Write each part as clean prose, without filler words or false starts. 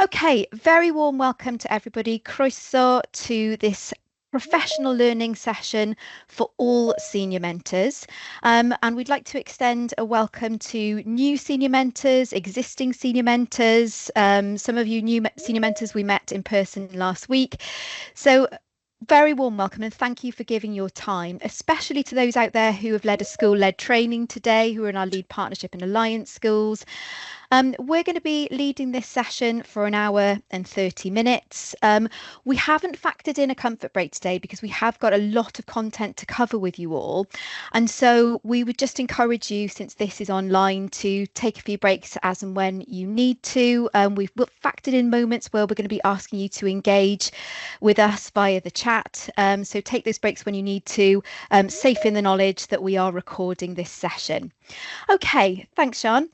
Okay, very warm welcome to everybody. Croeso to this professional learning session for all senior mentors. And we'd like to extend a welcome to new senior mentors, existing senior mentors, some of you new senior mentors we met in person last week. So very warm welcome and thank you for giving your time, especially to those out there who have led a school-led training today, who are in our lead partnership and alliance schools. We're going to be leading this session for an hour and 30 minutes. We haven't factored in a comfort break today because we have got a lot of content to cover with you all. And so we would just encourage you, since this is online, to take a few breaks as and when you need to. We've factored in moments where we're going to be asking you to engage with us via the chat. So take those breaks when you need to, safe in the knowledge that we are recording this session. Okay, thanks, Sean.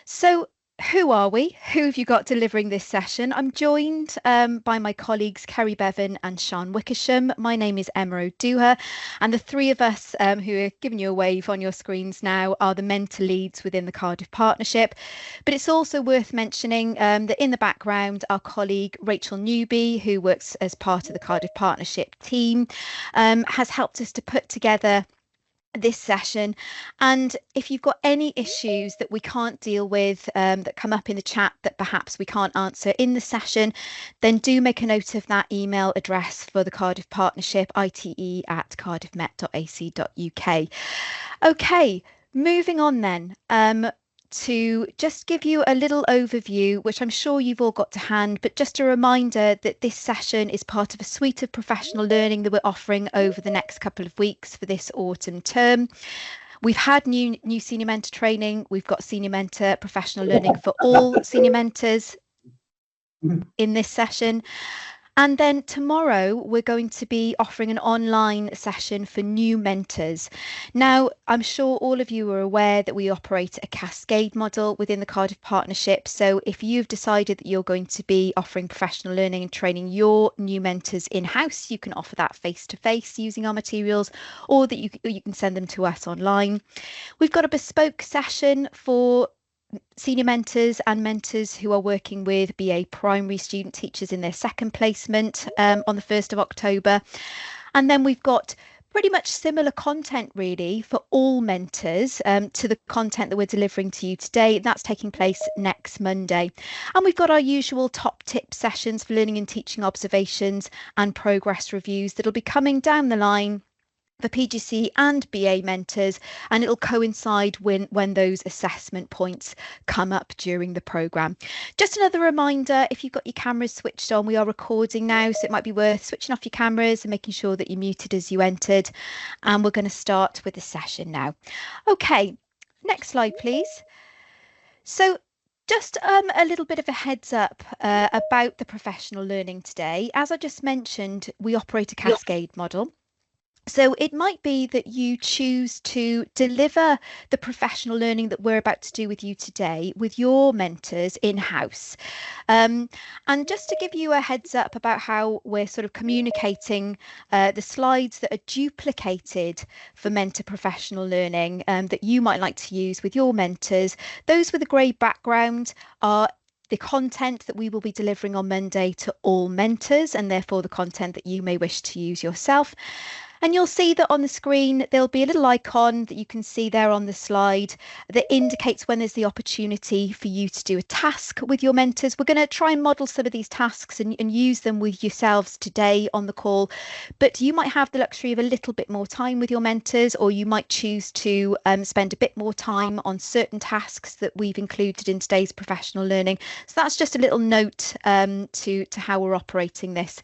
So who are we? Who have you got delivering this session? I'm joined by my colleagues Kerry Bevan and Sean Wickersham. My name is Emma O'Dooher, and the three of us who are giving you a wave on your screens now are the mentor leads within the Cardiff Partnership. But it's also worth mentioning that in the background, our colleague Rachel Newby, who works as part of the Cardiff Partnership team, has helped us to put together this session. And if you've got any issues that we can't deal with that come up in the chat that perhaps we can't answer in the session, then do make a note of that email address for the Cardiff Partnership, ite@cardiffmet.ac.uk. Okay, moving on then. To just give you a little overview, which I'm sure you've all got to hand, but just a reminder that this session is part of a suite of professional learning that we're offering over the next couple of weeks for this autumn term. We've had new senior mentor training. We've got senior mentor professional learning for all senior mentors in this session. And then tomorrow, we're going to be offering an online session for new mentors. Now, I'm sure all of you are aware that we operate a cascade model within the Cardiff Partnership. So if you've decided that you're going to be offering professional learning and training your new mentors in-house, you can offer that face-to-face using our materials, or that you can send them to us online. We've got a bespoke session for senior mentors and mentors who are working with BA primary student teachers in their second placement on the 1st of October. And then we've got pretty much similar content really for all mentors to the content that we're delivering to you today. That's taking place next Monday. And we've got our usual top tip sessions for learning and teaching observations and progress reviews that'll be coming down the line for PGC and BA mentors, and it'll coincide when those assessment points come up during the programme. Just another reminder, if you've got your cameras switched on, we are recording now, so it might be worth switching off your cameras and making sure that you're muted as you entered. And we're going to start with the session now. Okay, next slide, please. So just a little bit of a heads up about the professional learning today. As I just mentioned, we operate a cascade model. So it might be that you choose to deliver the professional learning that we're about to do with you today with your mentors in-house. And just to give you a heads up about how we're sort of communicating the slides that are duplicated for mentor professional learning that you might like to use with your mentors, those with a grey background are the content that we will be delivering on Monday to all mentors, and therefore the content that you may wish to use yourself. And you'll see that on the screen, there'll be a little icon that you can see there on the slide that indicates when there's the opportunity for you to do a task with your mentors. We're going to try and model some of these tasks and use them with yourselves today on the call, but you might have the luxury of a little bit more time with your mentors, or you might choose to spend a bit more time on certain tasks that we've included in today's professional learning. So that's just a little note to how we're operating this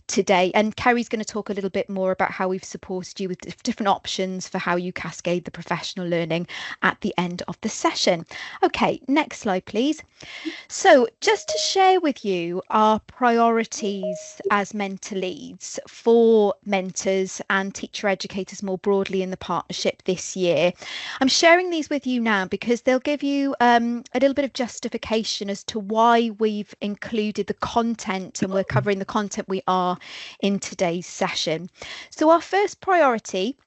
today. And Kerry's going to talk a little bit more about how we've supported you with different options for how you cascade the professional learning at the end of the session. Okay, next slide, please. So just to share with you our priorities as mentor leads for mentors and teacher educators more broadly in the partnership this year. I'm sharing these with you now because they'll give you a little bit of justification as to why we've included the content and we're covering the content we are in today's session. So our first priority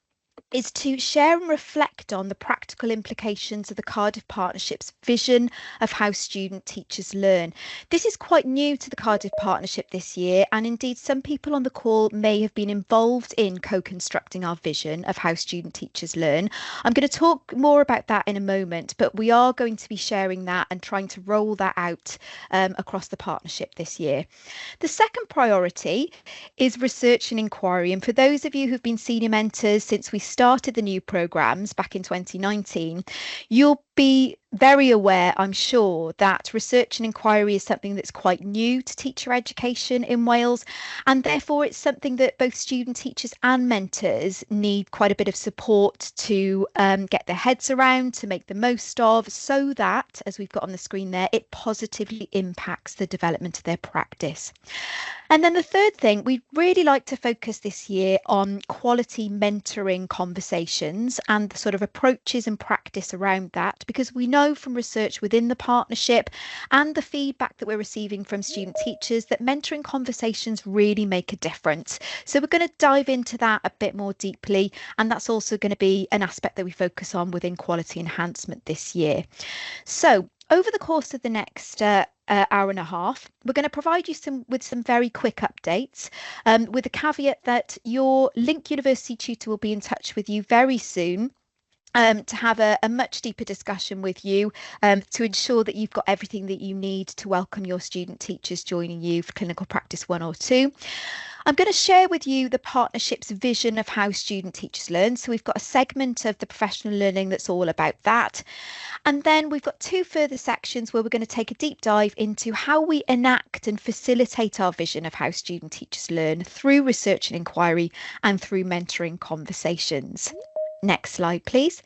is to share and reflect on the practical implications of the Cardiff Partnership's vision of how student teachers learn. This is quite new to the Cardiff Partnership this year, and indeed some people on the call may have been involved in co-constructing our vision of how student teachers learn. I'm going to talk more about that in a moment, but we are going to be sharing that and trying to roll that out across the partnership this year. The second priority is research and inquiry. And for those of you who've been senior mentors since we started the new programmes back in 2019, you'll be very aware, I'm sure, that research and inquiry is something that's quite new to teacher education in Wales, and therefore it's something that both student teachers and mentors need quite a bit of support to get their heads around, to make the most of, so that, as we've got on the screen there, it positively impacts the development of their practice. And then the third thing, we'd really like to focus this year on quality mentoring conversations and the sort of approaches and practice around that, because we know from research within the partnership and the feedback that we're receiving from student teachers that mentoring conversations really make a difference. So we're going to dive into that a bit more deeply, and that's also going to be an aspect that we focus on within quality enhancement this year. So over the course of the next hour and a half, we're going to provide you with some very quick updates, with a caveat that your Link University tutor will be in touch with you very soon to have a much deeper discussion with you to ensure that you've got everything that you need to welcome your student teachers joining you for Clinical Practice 1 or 2. I'm going to share with you the partnership's vision of how student teachers learn. So we've got a segment of the professional learning that's all about that. And then we've got two further sections where we're going to take a deep dive into how we enact and facilitate our vision of how student teachers learn through research and inquiry and through mentoring conversations. Next slide, please.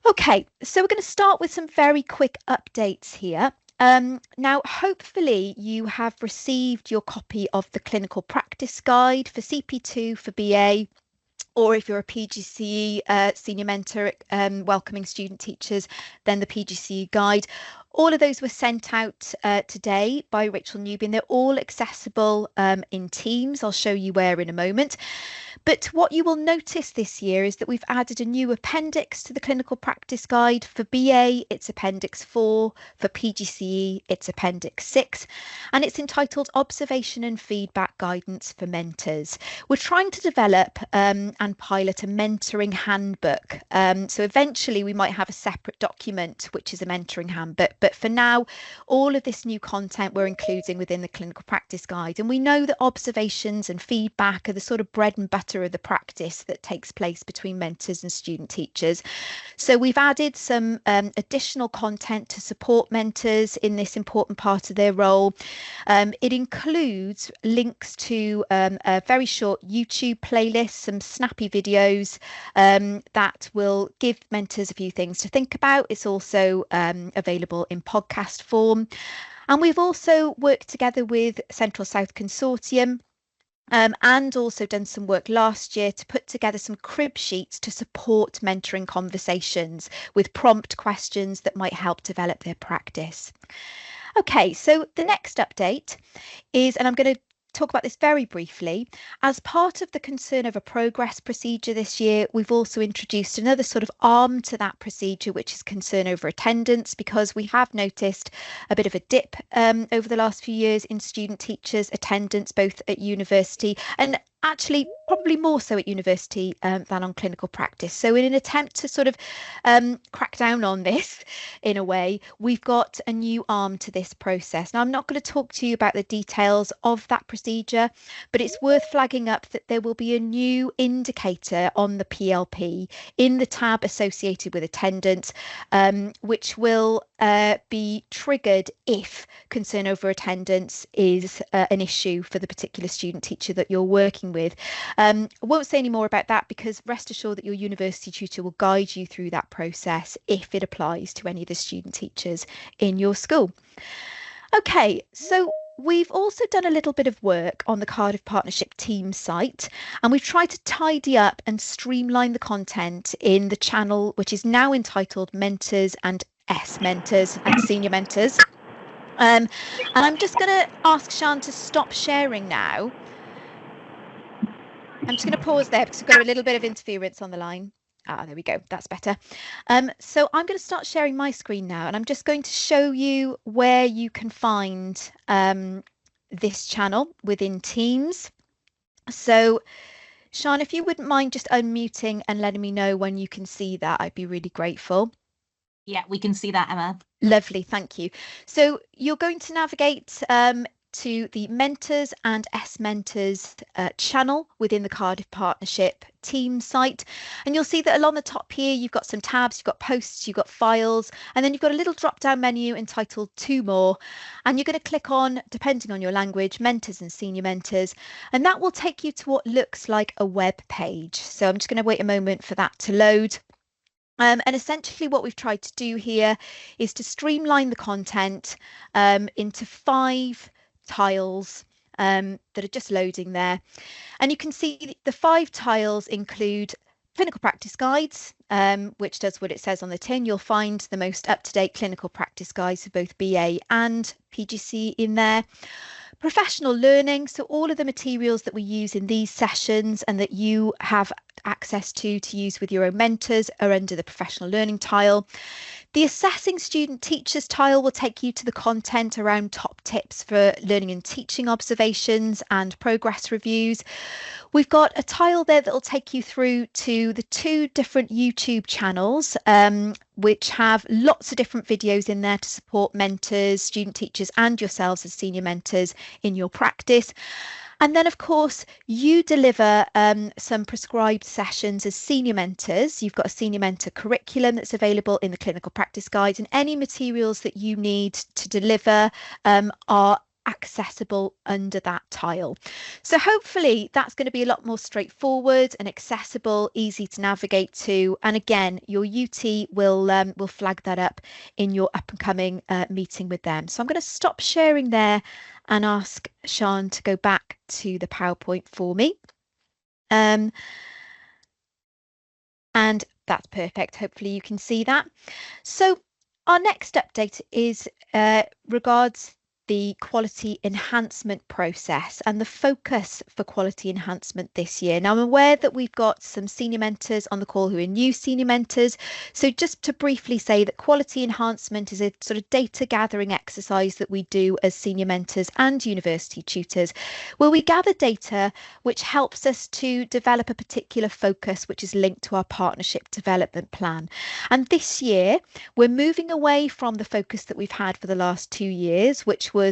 Okay, so we're going to start with some very quick updates here. Now, hopefully you have received your copy of the clinical practice guide for CP2 for BA, or if you're a PGCE senior mentor welcoming student teachers, then the PGCE guide. All of those were sent out today by Rachel Newby, and they're all accessible in Teams. I'll show you where in a moment. But what you will notice this year is that we've added a new appendix to the clinical practice guide. For BA, it's Appendix 4. For PGCE, it's Appendix 6. And it's entitled Observation and Feedback Guidance for Mentors. We're trying to develop and pilot a mentoring handbook. So eventually we might have a separate document, which is a mentoring handbook. But for now, all of this new content we're including within the clinical practice guide. And we know that observations and feedback are the sort of bread and butter of the practice that takes place between mentors and student teachers. So we've added some additional content to support mentors in this important part of their role. It includes links to a very short YouTube playlist, some snappy videos that will give mentors a few things to think about. It's also available in podcast form. And we've also worked together with Central South Consortium and also done some work last year to put together some crib sheets to support mentoring conversations with prompt questions that might help develop their practice. Okay, so the next update is, and I'm going to talk about this very briefly, as part of the concern over progress procedure this year, we've also introduced another sort of arm to that procedure, which is concern over attendance, because we have noticed a bit of a dip over the last few years in student teachers attendance, both at university and actually probably more so at university than on clinical practice. So in an attempt to sort of crack down on this in a way, we've got a new arm to this process. Now, I'm not going to talk to you about the details of that procedure, but it's worth flagging up that there will be a new indicator on the PLP in the tab associated with attendance, which will be triggered if concern over attendance is an issue for the particular student teacher that you're working with. I won't say any more about that, because rest assured that your university tutor will guide you through that process if it applies to any of the student teachers in your school. Okay, so we've also done a little bit of work on the Cardiff Partnership team site, and we've tried to tidy up and streamline the content in the channel, which is now entitled Mentors and S-Mentors and Senior Mentors. And I'm just going to ask Sian to stop sharing now. I'm just going to pause there because we've got a little bit of interference on the line. Ah, there we go. That's better. So I'm going to start sharing my screen now, and I'm just going to show you where you can find this channel within Teams. So, Sian, if you wouldn't mind just unmuting and letting me know when you can see that, I'd be really grateful. Yeah, we can see that, Emma. Lovely, thank you. So you're going to navigate to the Mentors and S-Mentors channel within the Cardiff Partnership team site. And you'll see that along the top here, you've got some tabs, you've got posts, you've got files, and then you've got a little drop-down menu entitled Two More. And you're going to click on, depending on your language, Mentors and Senior Mentors, and that will take you to what looks like a web page. So I'm just going to wait a moment for that to load. And essentially what we've tried to do here is to streamline the content into 5 tiles that are just loading there. And you can see the 5 tiles include clinical practice guides, which does what it says on the tin. You'll find the most up-to-date clinical practice guides for both BA and PGC in there. Professional learning, so all of the materials that we use in these sessions and that you have access to use with your own mentors are under the professional learning tile. The assessing student teachers tile will take you to the content around top tips for learning and teaching observations and progress reviews. We've got a tile there that will take you through to the 2 different YouTube channels, which have lots of different videos in there to support mentors, student teachers, and yourselves as senior mentors in your practice. And then, of course, you deliver some prescribed sessions as senior mentors. You've got a senior mentor curriculum that's available in the clinical practice guides, and any materials that you need to deliver are accessible under that tile. So hopefully that's going to be a lot more straightforward and accessible, easy to navigate to. And again, your UT will flag that up in your up and coming meeting with them. So I'm going to stop sharing there and ask Sian to go back to the PowerPoint for me. And that's perfect. Hopefully you can see that. So our next update is regards the quality enhancement process and the focus for quality enhancement this year. Now, I'm aware that we've got some senior mentors on the call who are new senior mentors. So just to briefly say that quality enhancement is a sort of data gathering exercise that we do as senior mentors and university tutors, where we gather data which helps us to develop a particular focus which is linked to our partnership development plan. And this year, we're moving away from the focus that we've had for the last 2 years, which was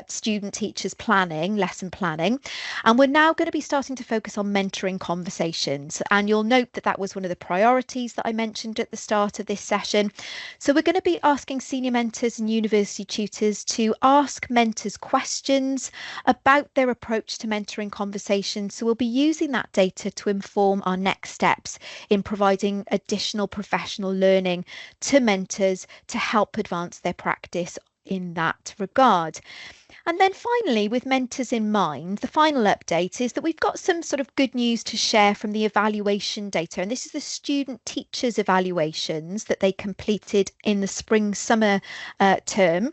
student teachers planning, lesson planning. And we're now going to be starting to focus on mentoring conversations. And you'll note that that was one of the priorities that I mentioned at the start of this session. So we're going to be asking senior mentors and university tutors to ask mentors questions about their approach to mentoring conversations. So we'll be using that data to inform our next steps in providing additional professional learning to mentors to help advance their practice in that regard. And then finally, with mentors in mind, the final update is that we've got some sort of good news to share from the evaluation data. And this is the student teachers evaluations that they completed in the spring summer term.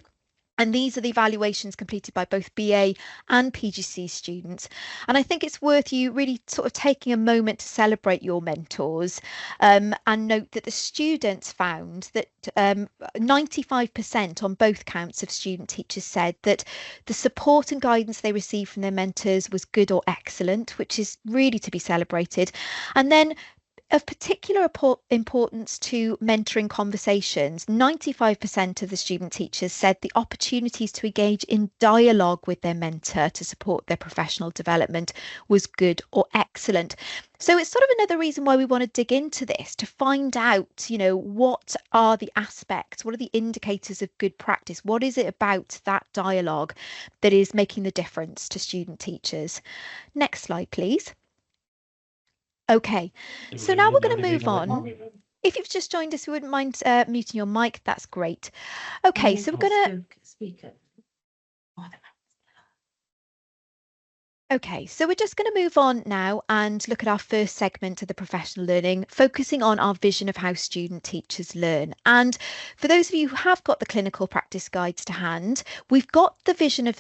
And these are the evaluations completed by both BA and PGC students. And I think it's worth you really sort of taking a moment to celebrate your mentors and note that the students found that 95% on both counts of student teachers said that the support and guidance they received from their mentors was good or excellent, which is really to be celebrated. And then of particular importance to mentoring conversations, 95% of the student teachers said the opportunities to engage in dialogue with their mentor to support their professional development was good or excellent. So it's sort of another reason why we want to dig into this to find out, you know, what are the aspects, what are the indicators of good practice? What is it about that dialogue that is making the difference to student teachers? Next slide, please. Okay, so now we're going to move on. If you've just joined us, you wouldn't mind muting your mic, that's great. Okay, so we're going to... Okay, so we're just going to move on now and look at our first segment of the professional learning, focusing on our vision of how student teachers learn. And for those of you who have got the clinical practice guides to hand, we've got the vision of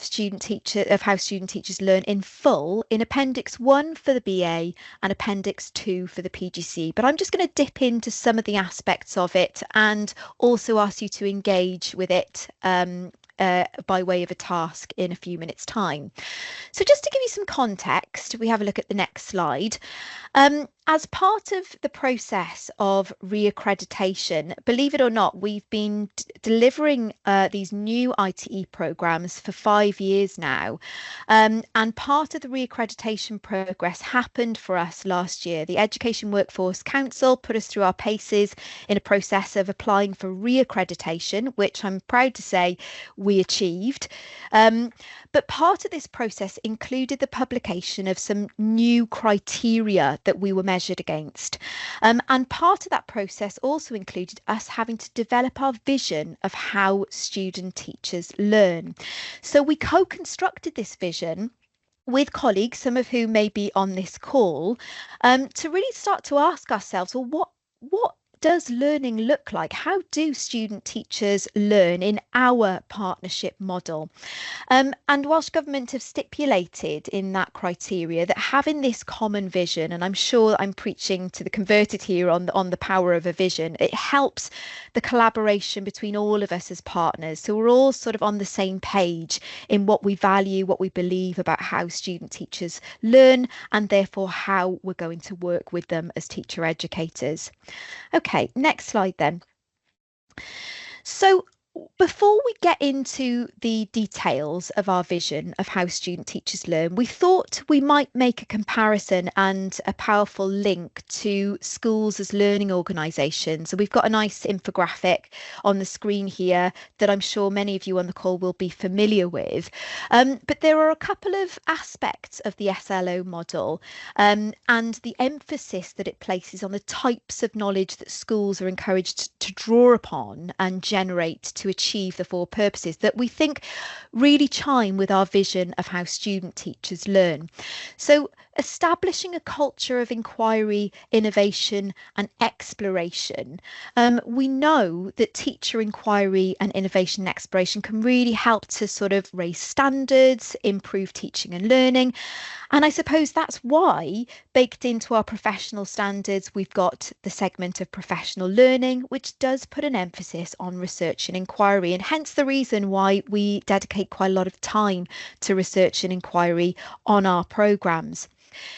how student teachers learn in full in Appendix 1 for the BA and Appendix 2 for the PGC. But I'm just going to dip into some of the aspects of it and also ask you to engage with it by way of a task in a few minutes' time. So just to give you some context, we have a look at the next slide. As part of the process of reaccreditation, believe it or not, we've been delivering these new ITE programs for 5 years now. And part of the reaccreditation progress happened for us last year. The Education Workforce Council put us through our paces in a process of applying for reaccreditation, which I'm proud to say we achieved. But part of this process included the publication of some new criteria that we were measured against. And part of that process also included us having to develop our vision of how student teachers learn. So we co-constructed this vision with colleagues, some of whom may be on this call, to really start to ask ourselves, well, what does learning look like? How do student teachers learn in our partnership model? And Welsh Government have stipulated in that criteria that having this common vision, and I'm sure I'm preaching to the converted here on the power of a vision, it helps the collaboration between all of us as partners. So we're all sort of on the same page in what we value, what we believe about how student teachers learn, and therefore how we're going to work with them as teacher educators. Okay, next slide then. So before we get into the details of our vision of how student teachers learn, we thought we might make a comparison and a powerful link to schools as learning organisations. So we've got a nice infographic on the screen here that I'm sure many of you on the call will be familiar with. But there are a couple of aspects of the SLO model and the emphasis that it places on the types of knowledge that schools are encouraged to draw upon and generate to achieve the four purposes that we think really chime with our vision of how student teachers learn. So establishing a culture of inquiry, innovation and exploration. We know that teacher inquiry and innovation and exploration can really help to sort of raise standards, improve teaching and learning. And I suppose that's why, baked into our professional standards, we've got the segment of professional learning, which does put an emphasis on research and inquiry, and hence the reason why we dedicate quite a lot of time to research and inquiry on our programmes.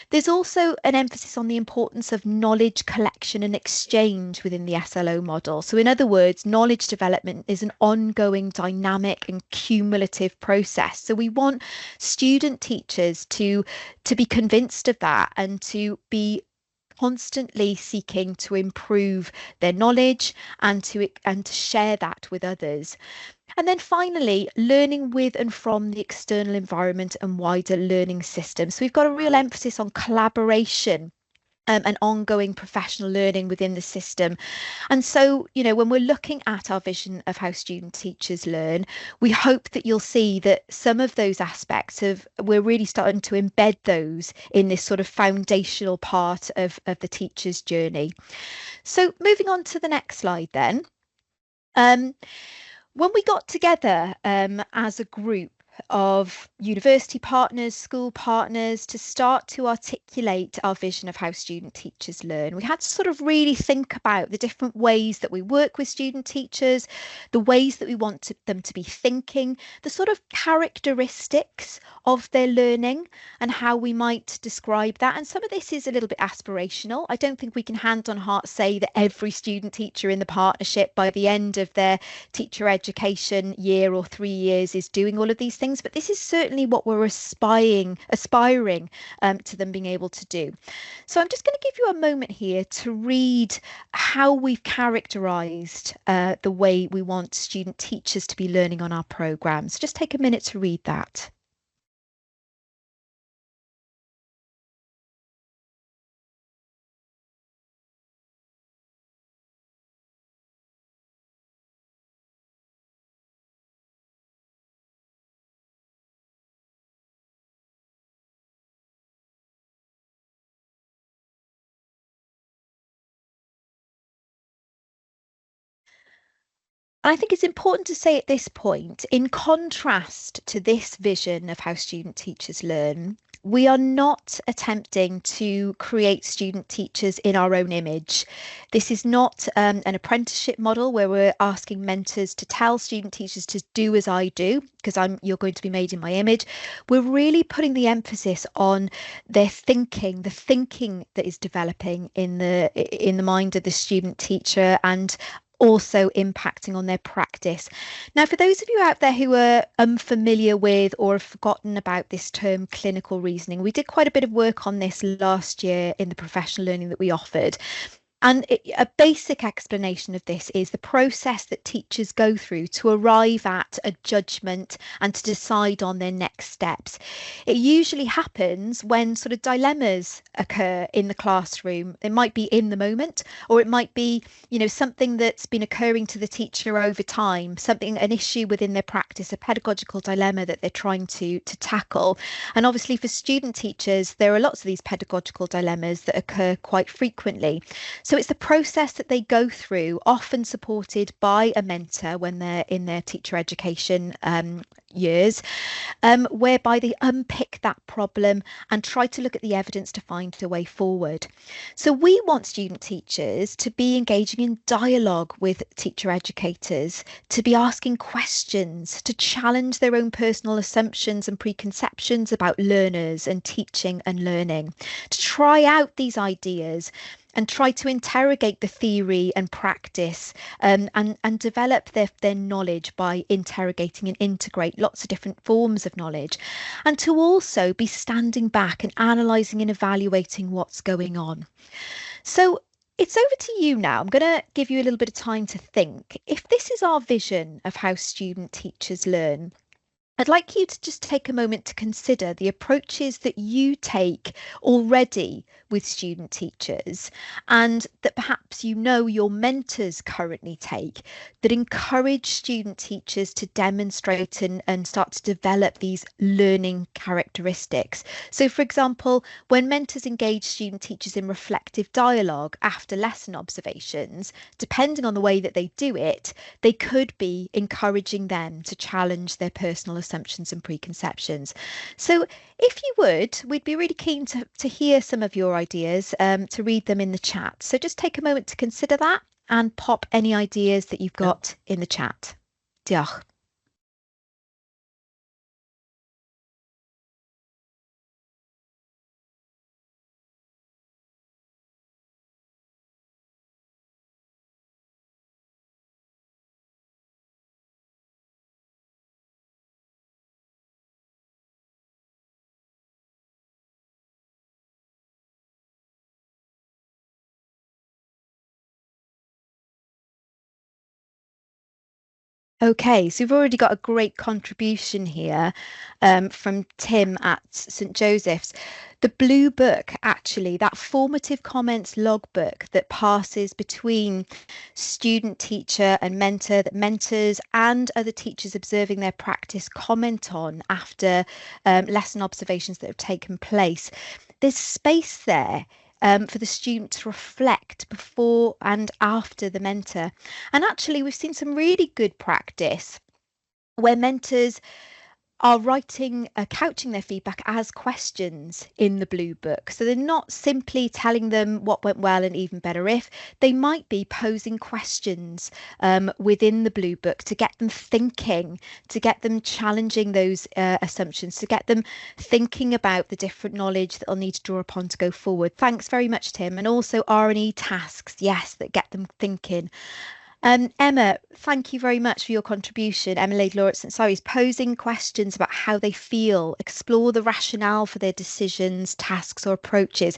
There's also an emphasis on the importance of knowledge collection and exchange within the SLO model. So in other words, knowledge development is an ongoing, dynamic and cumulative process. So we want student teachers to be convinced of that and to be constantly seeking to improve their knowledge and to share that with others. And then finally, learning with and from the external environment and wider learning systems. So we've got a real emphasis on collaboration and ongoing professional learning within the system. And so, when we're looking at our vision of how student teachers learn, we hope that you'll see that some of those aspects we're really starting to embed those in this sort of foundational part of the teacher's journey. So moving on to the next slide then. When we got together as a group of university partners, school partners, to start to articulate our vision of how student teachers learn, we had to sort of really think about the different ways that we work with student teachers, the ways that we want them to be thinking, the sort of characteristics of their learning and how we might describe that. And some of this is a little bit aspirational. I don't think we can hand on heart say that every student teacher in the partnership by the end of their teacher education year or 3 years is doing all of these things, but this is certainly what we're aspiring to them being able to do. So I'm just going to give you a moment here to read how we've characterised the way we want student teachers to be learning on our programmes. Just take a minute to read that. And I think it's important to say at this point, in contrast to this vision of how student teachers learn, we are not attempting to create student teachers in our own image. This is not an apprenticeship model where we're asking mentors to tell student teachers to do as I do, because you're going to be made in my image. We're really putting the emphasis on their thinking, the thinking that is developing in the mind of the student teacher, and also impacting on their practice. Now, for those of you out there who are unfamiliar with or have forgotten about this term clinical reasoning, we did quite a bit of work on this last year in the professional learning that we offered. And a basic explanation of this is the process that teachers go through to arrive at a judgment and to decide on their next steps. It usually happens when sort of dilemmas occur in the classroom. It might be in the moment, or it might be, something that's been occurring to the teacher over time, an issue within their practice, a pedagogical dilemma that they're trying to tackle. And obviously for student teachers, there are lots of these pedagogical dilemmas that occur quite frequently. So it's the process that they go through, often supported by a mentor when they're in their teacher education years, whereby they unpick that problem and try to look at the evidence to find a way forward. So we want student teachers to be engaging in dialogue with teacher educators, to be asking questions, to challenge their own personal assumptions and preconceptions about learners and teaching and learning, to try out these ideas and try to interrogate the theory and practice, and develop their knowledge by interrogating and integrate lots of different forms of knowledge, and to also be standing back and analysing and evaluating what's going on. So it's over to you now. I'm going to give you a little bit of time to think. If this is our vision of how student teachers learn, I'd like you to just take a moment to consider the approaches that you take already with student teachers, and that perhaps your mentors currently take, that encourage student teachers to demonstrate and start to develop these learning characteristics. So, for example, when mentors engage student teachers in reflective dialogue after lesson observations, depending on the way that they do it, they could be encouraging them to challenge their personal assumptions and preconceptions. So if you would, we'd be really keen to hear some of your ideas, to read them in the chat. So just take a moment to consider that and pop any ideas that you've got in the chat. Diolch. Okay, so we've already got a great contribution here from Tim at St Joseph's. The Blue Book, actually, that formative comments logbook that passes between student, teacher and mentor, that mentors and other teachers observing their practice comment on after lesson observations that have taken place. There's space there for the student to reflect before and after the mentor. And actually, we've seen some really good practice where mentors are couching their feedback as questions in the Blue Book. So they're not simply telling them what went well and even better if. They might be posing questions within the Blue Book to get them thinking, to get them challenging those assumptions, to get them thinking about the different knowledge that they'll need to draw upon to go forward. Thanks very much, Tim. And also R&E tasks, yes, that get them thinking. Emma, thank you very much for your contribution. Emma Laidlaw at St Cyri's, posing questions about how they feel, explore the rationale for their decisions, tasks or approaches.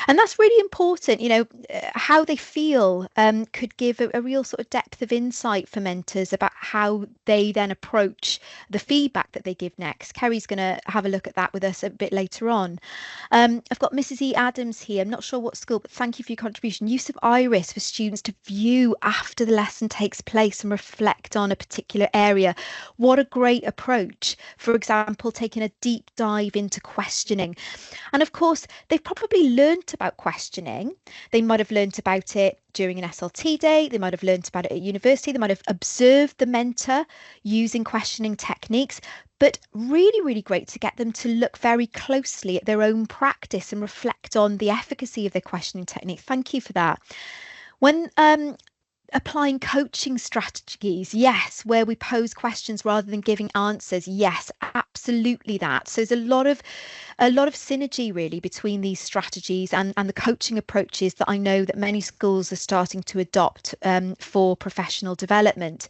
And that's really important. How they feel could give a real sort of depth of insight for mentors about how they then approach the feedback that they give next. Kerry's going to have a look at that with us a bit later on. I've got Mrs. E. Adams here. I'm not sure what school, but thank you for your contribution. Use of iris for students to view after the lesson lesson takes place and reflect on a particular area. What a great approach. For example, taking a deep dive into questioning. And of course, they've probably learnt about questioning. They might have learnt about it during an SLT day. They might have learnt about it at university. They might have observed the mentor using questioning techniques. But really, really great to get them to look very closely at their own practice and reflect on the efficacy of their questioning technique. Thank you for that. When applying coaching strategies, yes, where we pose questions rather than giving answers, yes, absolutely that. So there's a lot of synergy really between these strategies and the coaching approaches that I know that many schools are starting to adopt for professional development.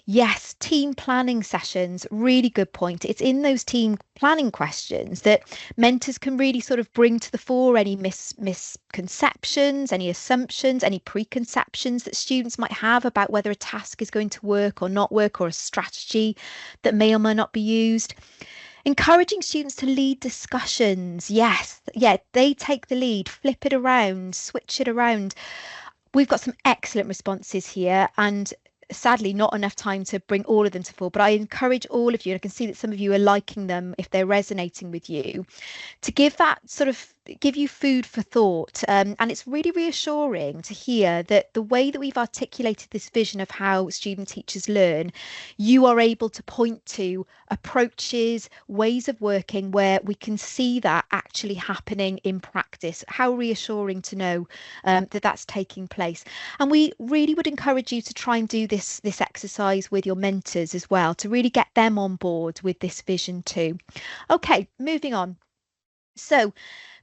Yes, team planning sessions, really good point. It's in those team planning questions that mentors can really sort of bring to the fore any misconceptions, any assumptions, any preconceptions that students might have about whether a task is going to work or not work, or a strategy that may or may not be used. Encouraging students to lead discussions. Yes, yeah, they take the lead, flip it around, switch it around. We've got some excellent responses here, and sadly not enough time to bring all of them to full, but I encourage all of you, and I can see that some of you are liking them if they're resonating with you, to give you food for thought. And it's really reassuring to hear that the way that we've articulated this vision of how student teachers learn, you are able to point to approaches, ways of working where we can see that actually happening in practice. How reassuring to know that that's taking place. And we really would encourage you to try and do this exercise with your mentors as well, to really get them on board with this vision too. Okay, moving on. So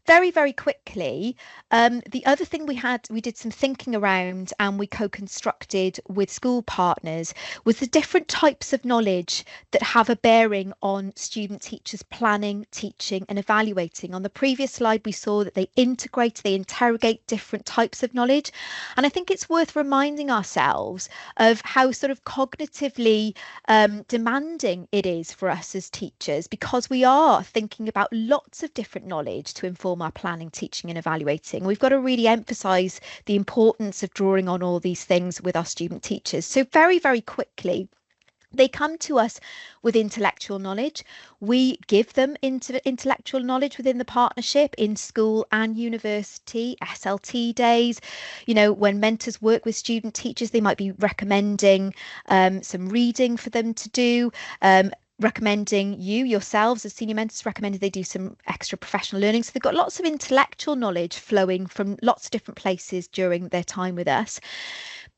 very, very quickly, the other thing we did some thinking around and we co-constructed with school partners was the different types of knowledge that have a bearing on student teachers planning, teaching and evaluating. On the previous slide, we saw that they interrogate different types of knowledge. And I think it's worth reminding ourselves of how sort of cognitively demanding it is for us as teachers, because we are thinking about lots of different knowledge to inform our planning, teaching and evaluating. We've got to really emphasize the importance of drawing on all these things with our student teachers. So very, very quickly, they come to us with intellectual knowledge. We give them intellectual knowledge within the partnership in school and university, SLT days. You know, when mentors work with student teachers, they might be recommending some reading for them to do. Recommending yourselves as senior mentors, recommended they do some extra professional learning. So they've got lots of intellectual knowledge flowing from lots of different places during their time with us.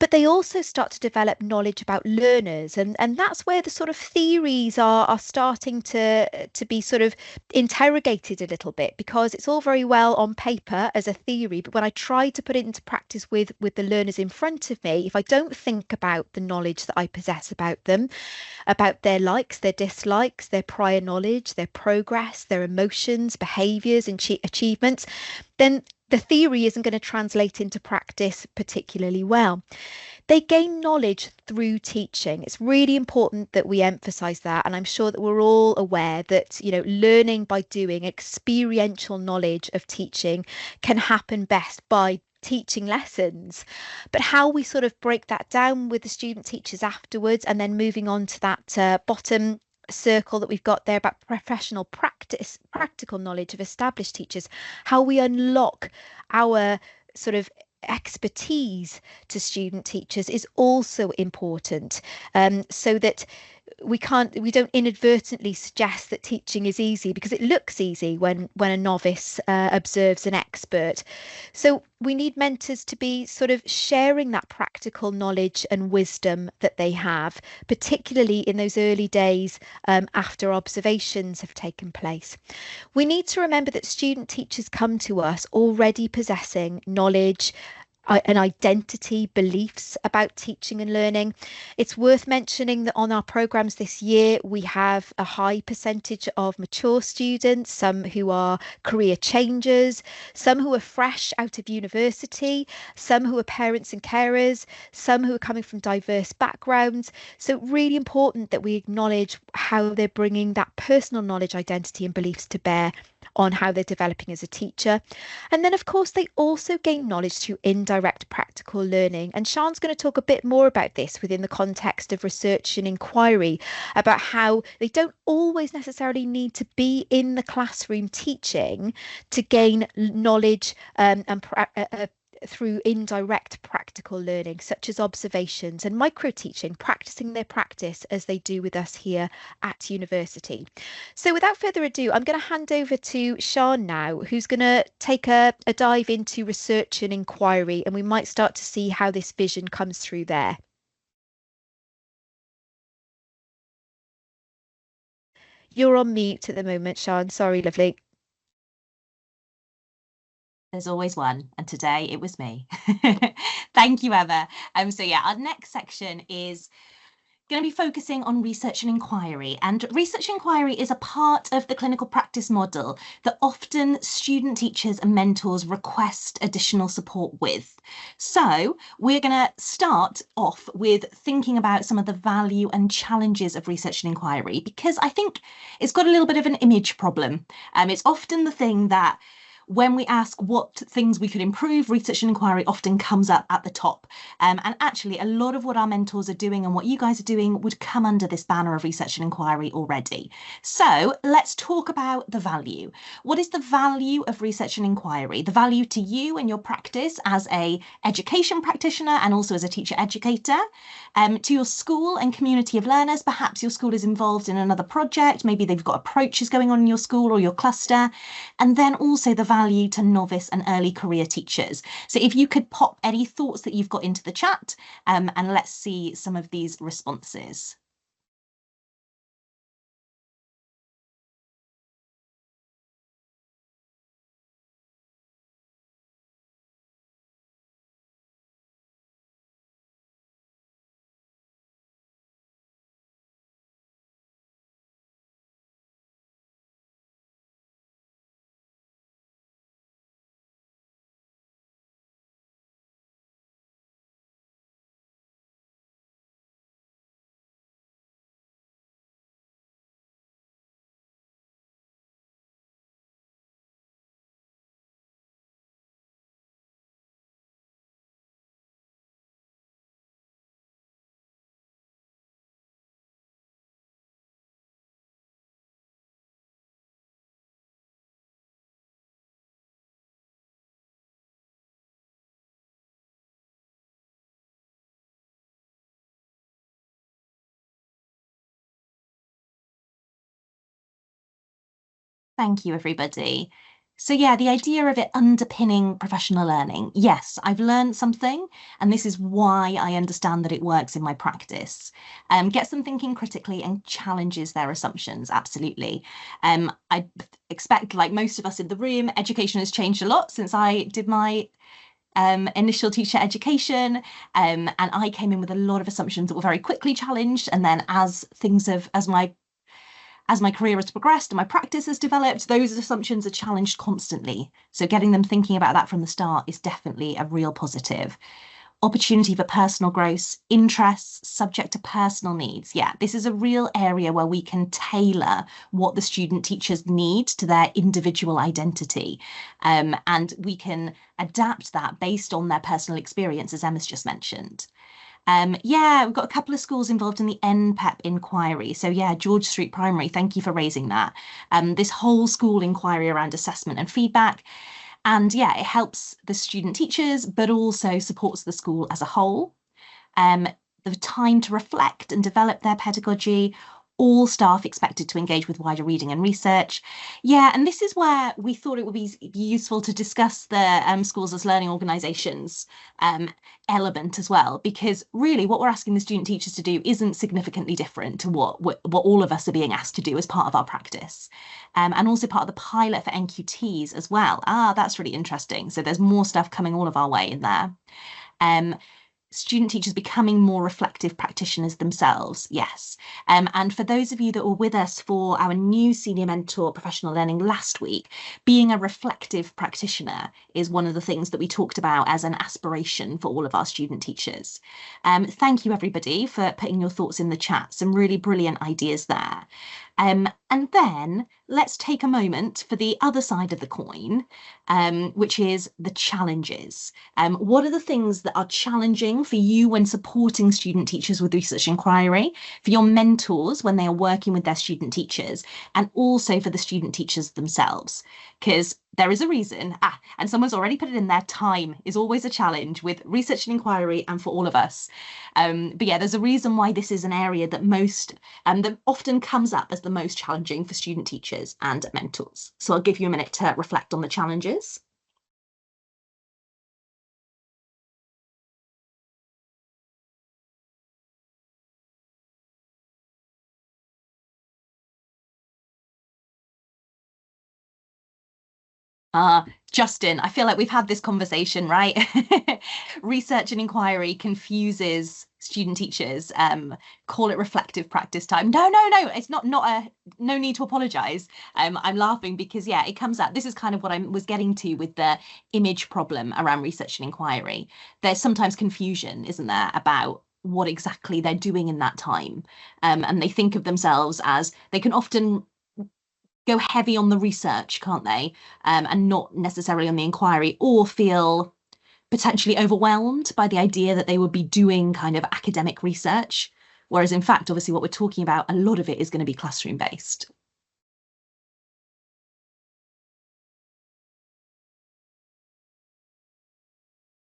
But they also start to develop knowledge about learners, and that's where the sort of theories are starting to be sort of interrogated a little bit, because it's all very well on paper as a theory, but when I try to put it into practice with the learners in front of me, if I don't think about the knowledge that I possess about them, about their likes, their dislikes, their prior knowledge, their progress, their emotions, behaviours and achievements, then the theory isn't going to translate into practice particularly well. They gain knowledge through teaching. It's really important that we emphasize that. And I'm sure that we're all aware that, you know, learning by doing, experiential knowledge of teaching can happen best by teaching lessons. But how we sort of break that down with the student teachers afterwards, and then moving on to that bottom circle that we've got there about professional practice, practical knowledge of established teachers, how we unlock our sort of expertise to student teachers is also important, so that we don't inadvertently suggest that teaching is easy, because it looks easy when a novice observes an expert. So we need mentors to be sort of sharing that practical knowledge and wisdom that they have, particularly in those early days after observations have taken place. We need to remember that student teachers come to us already possessing knowledge, an identity, beliefs about teaching and learning. It's worth mentioning that on our programs this year, we have a high percentage of mature students, some who are career changers, some who are fresh out of university, some who are parents and carers, some who are coming from diverse backgrounds. So really important that we acknowledge how they're bringing that personal knowledge, identity and beliefs to bear on how they're developing as a teacher. And then, of course, they also gain knowledge through indirect indirect practical learning. And Sian's going to talk a bit more about this within the context of research and inquiry, about how they don't always necessarily need to be in the classroom teaching to gain knowledge through indirect practical learning, such as observations and micro teaching, practicing their practice as they do with us here at university. So without further ado, I'm going to hand over to Sian now, who's going to take a dive into research and inquiry, and we might start to see how this vision comes through there. You're on mute at the moment, Sian. Sorry, lovely. There's always one, and today it was me. Thank you, Emma. So yeah, our next section is going to be focusing on research and inquiry. And research and inquiry is a part of the clinical practice model that often student teachers and mentors request additional support with. So we're going to start off with thinking about some of the value and challenges of research and inquiry, because I think it's got a little bit of an image problem. It's often the thing that when we ask what things we could improve, research and inquiry often comes up at the top. And actually, a lot of what our mentors are doing and what you guys are doing would come under this banner of research and inquiry already. So let's talk about the value. What is the value of research and inquiry? The value to you and your practice as an education practitioner and also as a teacher educator, to your school and community of learners. Perhaps your school is involved in another project. Maybe they've got approaches going on in your school or your cluster. And then also the value to novice and early career teachers. So if you could pop any thoughts that you've got into the chat, and let's see some of these responses. Thank you, everybody. So yeah, the idea of it underpinning professional learning. Yes, I've learned something, and this is why I understand that it works in my practice. Gets them thinking critically and challenges their assumptions, absolutely. I expect, like most of us in the room, education has changed a lot since I did my initial teacher education, and I came in with a lot of assumptions that were very quickly challenged. And then as my career has progressed and my practice has developed, those assumptions are challenged constantly. So getting them thinking about that from the start is definitely a real positive. Opportunity for personal growth, interests, subject to personal needs. Yeah, this is a real area where we can tailor what the student teachers need to their individual identity. And we can adapt that based on their personal experience, as Emma's just mentioned. Yeah, we've got a couple of schools involved in the NPEP inquiry. So yeah, George Street Primary, thank you for raising that. This whole school inquiry around assessment and feedback. And yeah, it helps the student teachers, but also supports the school as a whole. The time to reflect and develop their pedagogy, all staff expected to engage with wider reading and research. Yeah, and this is where we thought it would be useful to discuss the schools as learning organisations element as well, because really what we're asking the student teachers to do isn't significantly different to what all of us are being asked to do as part of our practice. And also part of the pilot for NQTs as well. That's really interesting. So there's more stuff coming all of our way in there. Student teachers becoming more reflective practitioners themselves, yes. And for those of you that were with us for our new Senior Mentor Professional Learning last week, being a reflective practitioner is one of the things that we talked about as an aspiration for all of our student teachers. Thank you, everybody, for putting your thoughts in the chat. Some really brilliant ideas there. And then let's take a moment for the other side of the coin, which is the challenges. What are the things that are challenging for you when supporting student teachers with research inquiry, for your mentors when they are working with their student teachers, and also for the student teachers themselves? Because there is a reason, and someone's already put it in there, time is always a challenge with research and inquiry and for all of us. But yeah, there's a reason why this is an area that that often comes up as the most challenging for student teachers and mentors. So I'll give you a minute to reflect on the challenges. Justin, I feel like we've had this conversation, right? Research and inquiry confuses student teachers. Call it reflective practice time. No, it's not no need to apologize. I'm laughing because yeah, it comes out. This is kind of what I was getting to with the image problem around research and inquiry. There's sometimes confusion, isn't there, about what exactly they're doing in that time. And they think of themselves as they can often go heavy on the research, can't they? And not necessarily on the inquiry, or feel potentially overwhelmed by the idea that they would be doing kind of academic research. Whereas in fact, obviously what we're talking about, a lot of it is going to be classroom based.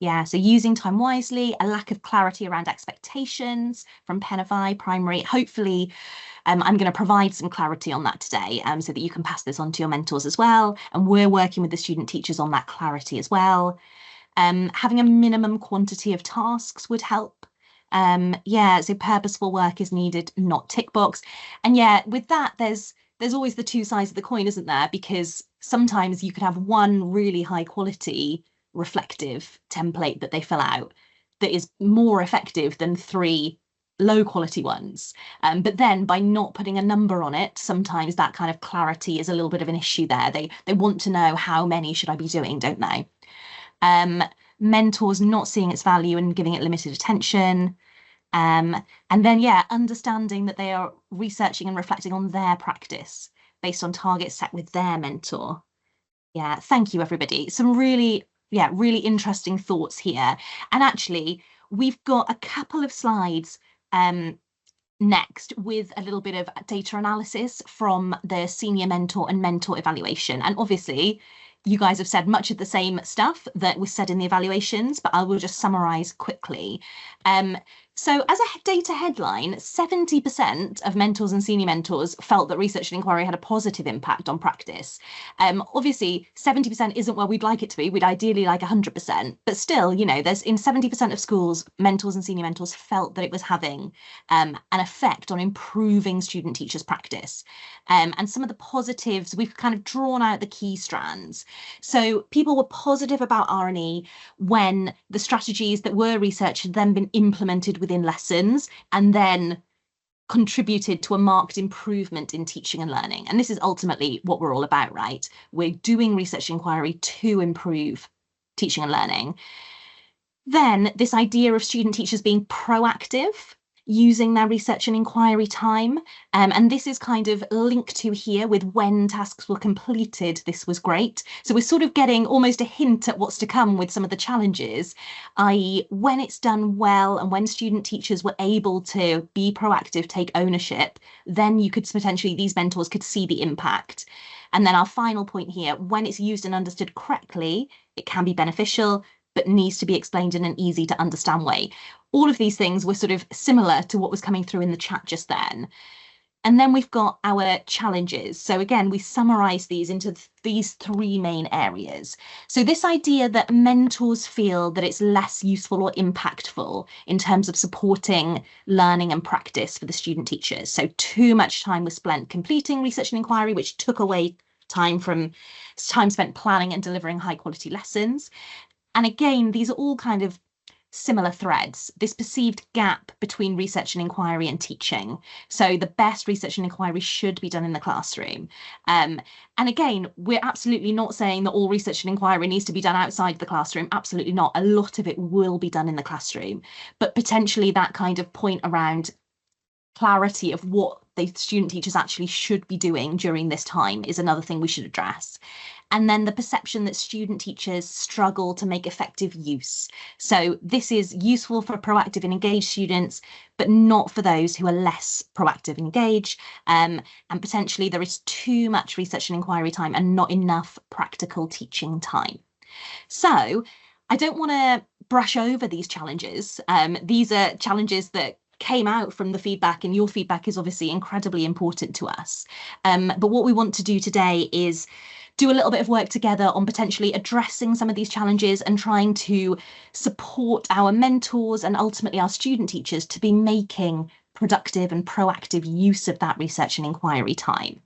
Yeah, so using time wisely, a lack of clarity around expectations from Penify Primary. Hopefully, I'm going to provide some clarity on that today so that you can pass this on to your mentors as well. And we're working with the student teachers on that clarity as well. Having a minimum quantity of tasks would help. Yeah, so purposeful work is needed, not tick box. And yeah, with that, there's always the two sides of the coin, isn't there? Because sometimes you could have one really high quality reflective template that they fill out that is more effective than three low quality ones. But then by not putting a number on it, sometimes that kind of clarity is a little bit of an issue there. They want to know how many should I be doing, don't they? Mentors not seeing its value and giving it limited attention. And then, yeah, understanding that they are researching and reflecting on their practice based on targets set with their mentor. Yeah, thank you, everybody. Some really, yeah, really interesting thoughts here. And actually, we've got a couple of slides next with a little bit of data analysis from the senior mentor and mentor evaluation. And obviously, you guys have said much of the same stuff that was said in the evaluations, but I will just summarize quickly. So as a data headline, 70% of mentors and senior mentors felt that research and inquiry had a positive impact on practice. Obviously, 70% isn't where we'd like it to be. We'd ideally like 100%, but still, you know, there's in 70% of schools, mentors and senior mentors felt that it was having an effect on improving student teachers' practice. And some of the positives, we've kind of drawn out the key strands. So people were positive about R&E when the strategies that were researched had then been implemented within lessons and then contributed to a marked improvement in teaching and learning. And this is ultimately what we're all about, right? We're doing research inquiry to improve teaching and learning. Then this idea of student teachers being proactive, using their research and inquiry time. And this is kind of linked to here with when tasks were completed. This was great. So we're sort of getting almost a hint at what's to come with some of the challenges, i.e. when it's done well and when student teachers were able to be proactive, take ownership, then you could potentially, these mentors could see the impact. And then our final point here, when it's used and understood correctly, it can be beneficial, but needs to be explained in an easy to understand way. All of these things were sort of similar to what was coming through in the chat just then. And then we've got our challenges. So again, we summarize these into these three main areas. So this idea that mentors feel that it's less useful or impactful in terms of supporting learning and practice for the student teachers. So too much time was spent completing research and inquiry, which took away time spent planning and delivering high quality lessons. And again, these are all kind of similar threads, this perceived gap between research and inquiry and teaching. So the best research and inquiry should be done in the classroom. And again, we're absolutely not saying that all research and inquiry needs to be done outside the classroom. Absolutely not. A lot of it will be done in the classroom, but potentially that kind of point around clarity of what the student teachers actually should be doing during this time is another thing we should address. And then the perception that student teachers struggle to make effective use. So this is useful for proactive and engaged students, but not for those who are less proactive and engaged. And potentially there is too much research and inquiry time and not enough practical teaching time. So I don't want to brush over these challenges. These are challenges that came out from the feedback, and your feedback is obviously incredibly important to us. But what we want to do today is do a little bit of work together on potentially addressing some of these challenges and trying to support our mentors and ultimately our student teachers to be making productive and proactive use of that research and inquiry time.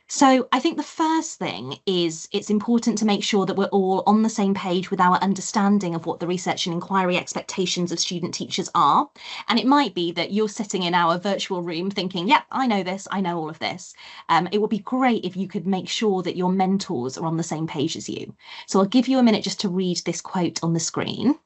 So I think the first thing is it's important to make sure that we're all on the same page with our understanding of what the research and inquiry expectations of student teachers are. And it might be that you're sitting in our virtual room thinking, yep, I know this, I know all of this. It would be great if you could make sure that your mentors are on the same page as you. So I'll give you a minute just to read this quote on the screen.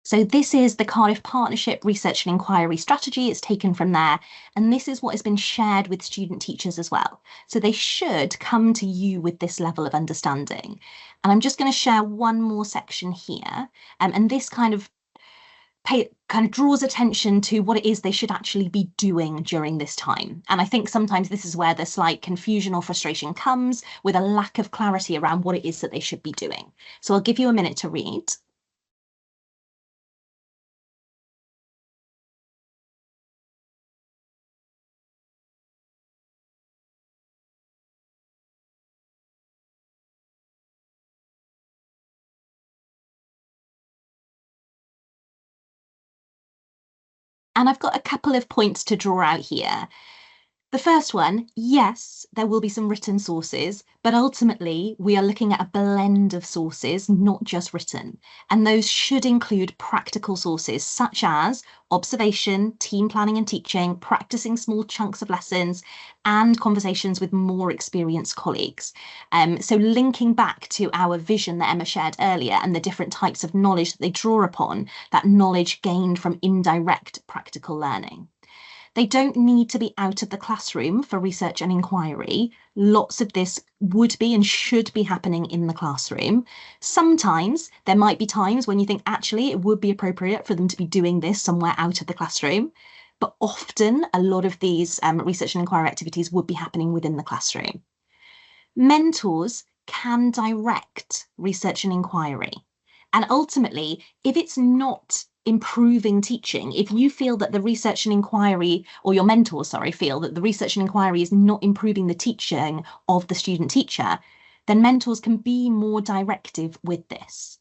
So this is the Cardiff Partnership Research and Inquiry Strategy. It's taken from there. And this is what has been shared with student teachers as well. So they should come to you with this level of understanding. And I'm just going to share one more section here. And this kind of draws attention to what it is they should actually be doing during this time. And I think sometimes this is where the slight confusion or frustration comes, with a lack of clarity around what it is that they should be doing. So I'll give you a minute to read. And I've got a couple of points to draw out here. The first one, yes, there will be some written sources, but ultimately we are looking at a blend of sources, not just written. And those should include practical sources such as observation, team planning and teaching, practicing small chunks of lessons, and conversations with more experienced colleagues. So linking back to our vision that Emma shared earlier and the different types of knowledge that they draw upon, that knowledge gained from indirect practical learning. They don't need to be out of the classroom for research and inquiry. Lots of this would be and should be happening in the classroom. Sometimes there might be times when you think actually it would be appropriate for them to be doing this somewhere out of the classroom. But often a lot of these research and inquiry activities would be happening within the classroom. Mentors can direct research and inquiry. And ultimately, if it's not improving teaching, if you feel that the research and inquiry, or your mentors, sorry, feel that the research and inquiry is not improving the teaching of the student teacher, then mentors can be more directive with this.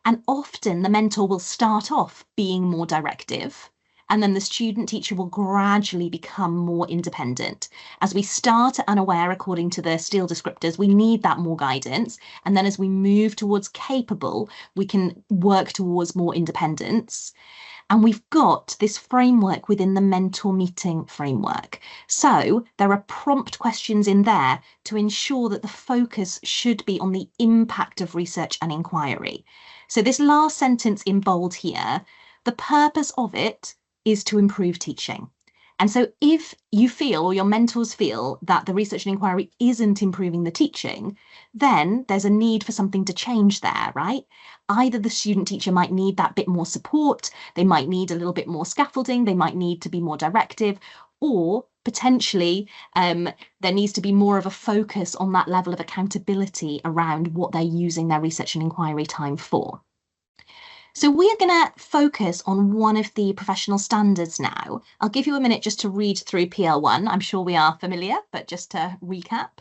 And often the mentor will start off being more directive, and then the student teacher will gradually become more independent. As we start unaware, according to the Steele descriptors, we need that more guidance. And then as we move towards capable, we can work towards more independence. And we've got this framework within the mentor meeting framework. So there are prompt questions in there to ensure that the focus should be on the impact of research and inquiry. So this last sentence in bold here, the purpose of it is to improve teaching. And so if you feel, or your mentors feel, that the research and inquiry isn't improving the teaching, then there's a need for something to change there, right? Either the student teacher might need that bit more support, they might need a little bit more scaffolding, they might need to be more directive, or potentially there needs to be more of a focus on that level of accountability around what they're using their research and inquiry time for. So we are going to focus on one of the professional standards now. I'll give you a minute just to read through PL1. I'm sure we are familiar, but just to recap.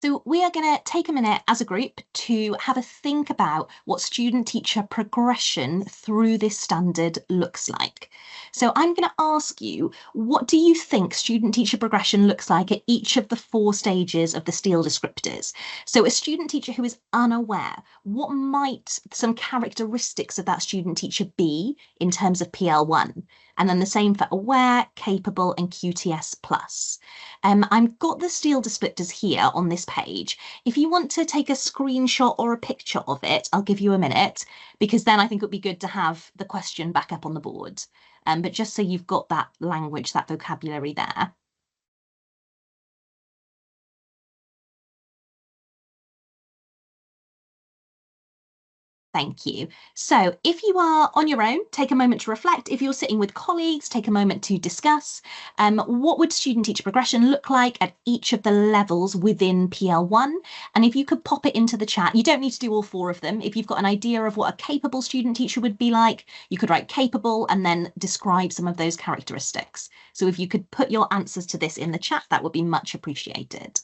So we are going to take a minute as a group to have a think about what student-teacher progression through this standard looks like. So I'm going to ask you, what do you think student-teacher progression looks like at each of the 4 stages of the STEEL descriptors? So a student-teacher who is unaware, what might some characteristics of that student-teacher be in terms of PL1? And then the same for aware, capable, and QTS+. I've got the STEEL descriptors here on this page. If you want to take a screenshot or a picture of it, I'll give you a minute, because then I think it would be good to have the question back up on the board. But just so you've got that language, that vocabulary there. Thank you. So if you are on your own, take a moment to reflect. If you're sitting with colleagues, take a moment to discuss what would student-teacher progression look like at each of the levels within PL1. And if you could pop it into the chat, you don't need to do all 4 of them. If you've got an idea of what a capable student-teacher would be like, you could write capable and then describe some of those characteristics. So if you could put your answers to this in the chat, that would be much appreciated.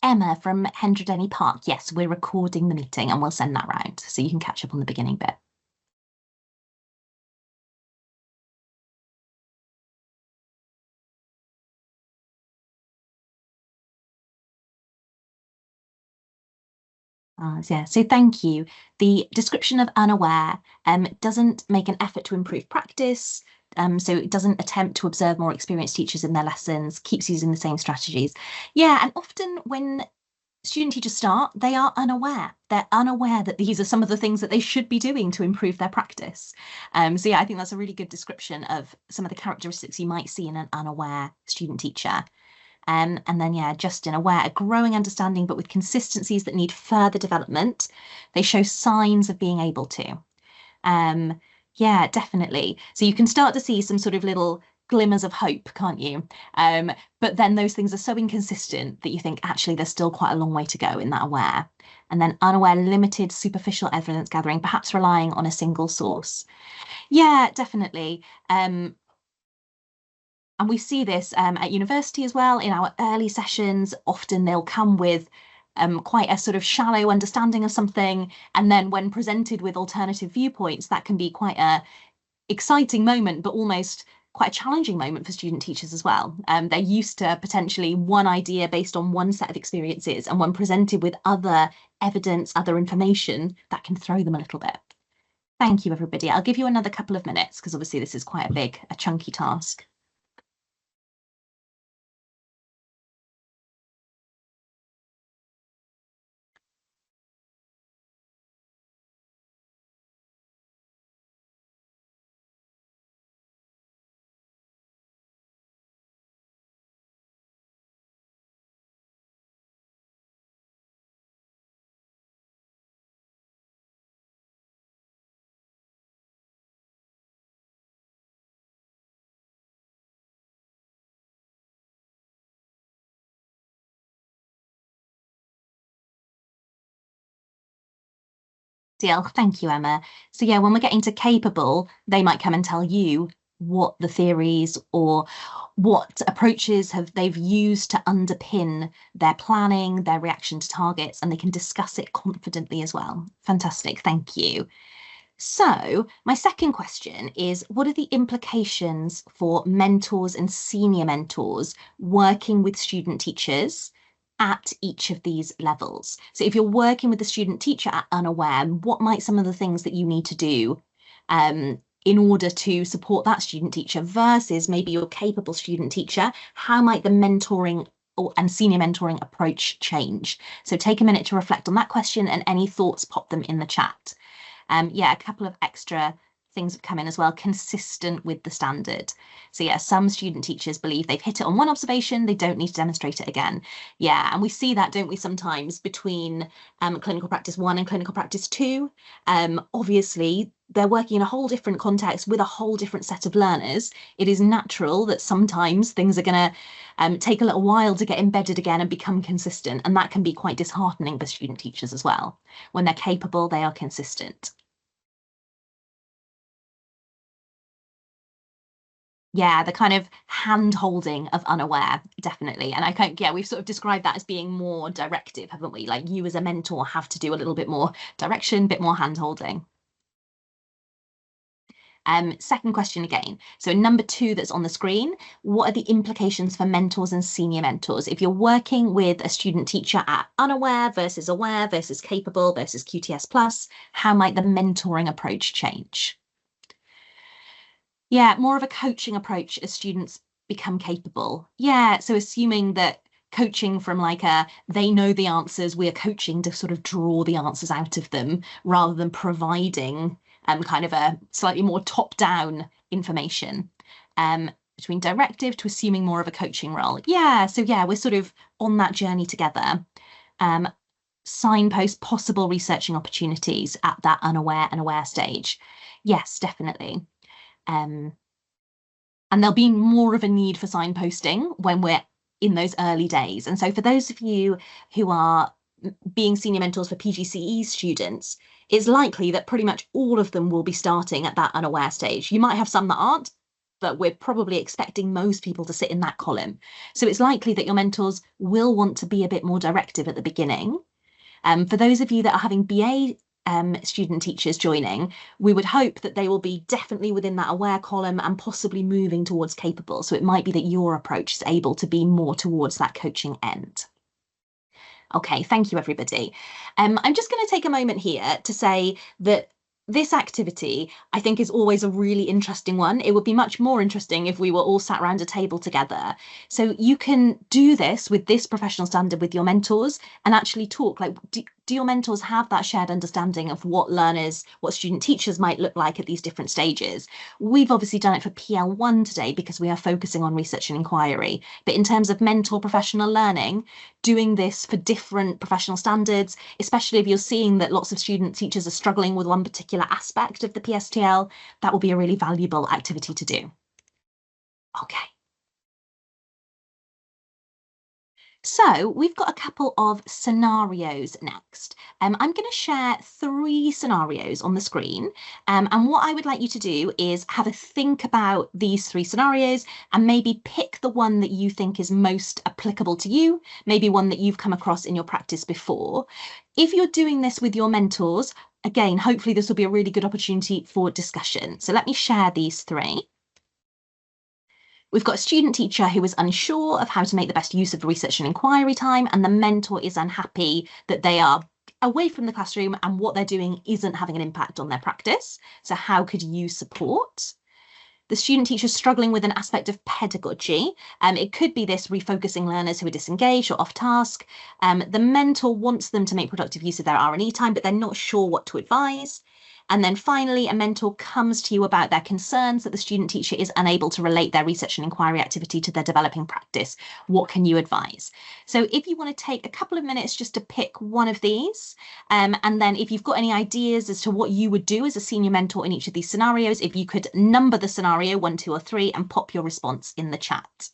Emma from Hendra Park. Yes, we're recording the meeting and we'll send that round so you can catch up on the beginning bit. Yeah, so thank you. The description of unaware doesn't make an effort to improve practice, so it doesn't attempt to observe more experienced teachers in their lessons, keeps using the same strategies. Yeah, and often when student teachers start, they are unaware. They're unaware that these are some of the things that they should be doing to improve their practice. So yeah, I think that's a really good description of some of the characteristics you might see in an unaware student teacher. And then, yeah, Justin, aware, a growing understanding, but with consistencies that need further development. They show signs of being able to. Yeah, definitely. So you can start to see some sort of little glimmers of hope, can't you? But then those things are so inconsistent that you think, actually, there's still quite a long way to go in that aware. And then unaware, limited, superficial evidence gathering, perhaps relying on a single source. Yeah, definitely. And we see this at university as well in our early sessions. Often they'll come with quite a sort of shallow understanding of something. And then when presented with alternative viewpoints, that can be quite a exciting moment, but almost quite a challenging moment for student teachers as well. They're used to potentially one idea based on one set of experiences. And when presented with other evidence, other information, that can throw them a little bit. Thank you, everybody. I'll give you another couple of minutes because obviously this is quite a chunky task. Deal. Thank you, Emma. So yeah, when we're getting to capable, they might come and tell you what the theories or what approaches they've used to underpin their planning, their reaction to targets, and they can discuss it confidently as well. Fantastic. Thank you. So my second question is, what are the implications for mentors and senior mentors working with student teachers at each of these levels? So if you're working with the student teacher at Unaware, what might some of the things that you need to do in order to support that student teacher versus maybe your capable student teacher? How might the mentoring and senior mentoring approach change? So take a minute to reflect on that question, and any thoughts, pop them in the chat. Yeah, a couple of extra things have come in as well, consistent with the standard. So yeah, some student teachers believe they've hit it on one observation, they don't need to demonstrate it again. Yeah, and we see that, don't we, sometimes between clinical practice 1 and clinical practice 2. Obviously, they're working in a whole different context with a whole different set of learners. It is natural that sometimes things are going to take a little while to get embedded again and become consistent, and that can be quite disheartening for student teachers as well. When they're capable, they are consistent. Yeah, the kind of hand-holding of Unaware, definitely. And yeah, we've sort of described that as being more directive, haven't we? Like, you as a mentor have to do a little bit more direction, a bit more hand-holding. Second question again. So number 2 that's on the screen, what are the implications for mentors and senior mentors? If you're working with a student teacher at Unaware versus Aware versus Capable versus QTS Plus, how might the mentoring approach change? Yeah, more of a coaching approach as students become capable. Yeah, so assuming that coaching from like they know the answers, we're coaching to sort of draw the answers out of them rather than providing kind of a slightly more top-down information. Between directive to assuming more of a coaching role. Yeah, so yeah, we're sort of on that journey together. Signpost possible researching opportunities at that Unaware and Aware stage. Yes, definitely. And there'll be more of a need for signposting when we're in those early days. And so for those of you who are being senior mentors for PGCE students, it's likely that pretty much all of them will be starting at that Unaware stage. You might have some that aren't, but we're probably expecting most people to sit in that column. So it's likely that your mentors will want to be a bit more directive at the beginning. For those of you that are having BA student teachers joining, we would hope that they will be definitely within that Aware column and possibly moving towards Capable. So it might be that your approach is able to be more towards that coaching end. Okay, thank you, everybody. I'm just going to take a moment here to say that this activity, I think, is always a really interesting one. It would be much more interesting if we were all sat around a table together. So you can do this with this professional standard with your mentors and actually talk. Like, do your mentors have that shared understanding of what student teachers might look like at these different stages? We've obviously done it for PL1 today because we are focusing on research and inquiry. But in terms of mentor professional learning, doing this for different professional standards, especially if you're seeing that lots of student teachers are struggling with one particular aspect of the PSTL, that will be a really valuable activity to do. Okay. So we've got a couple of scenarios next. I'm going to share 3 scenarios on the screen. And what I would like you to do is have a think about these 3 scenarios and maybe pick the one that you think is most applicable to you, maybe one that you've come across in your practice before. If you're doing this with your mentors, again, hopefully this will be a really good opportunity for discussion. So let me share these 3. We've got a student teacher who is unsure of how to make the best use of research and inquiry time, and the mentor is unhappy that they are away from the classroom and what they're doing isn't having an impact on their practice. So how could you support? The student teacher is struggling with an aspect of pedagogy. It could be this refocusing learners who are disengaged or off task. The mentor wants them to make productive use of their R&E time, but they're not sure what to advise. And then finally, a mentor comes to you about their concerns that the student teacher is unable to relate their research and inquiry activity to their developing practice. What can you advise? So if you want to take a couple of minutes just to pick one of these, and then if you've got any ideas as to what you would do as a senior mentor in each of these scenarios, if you could number the scenario 1, 2, or 3 and pop your response in the chat.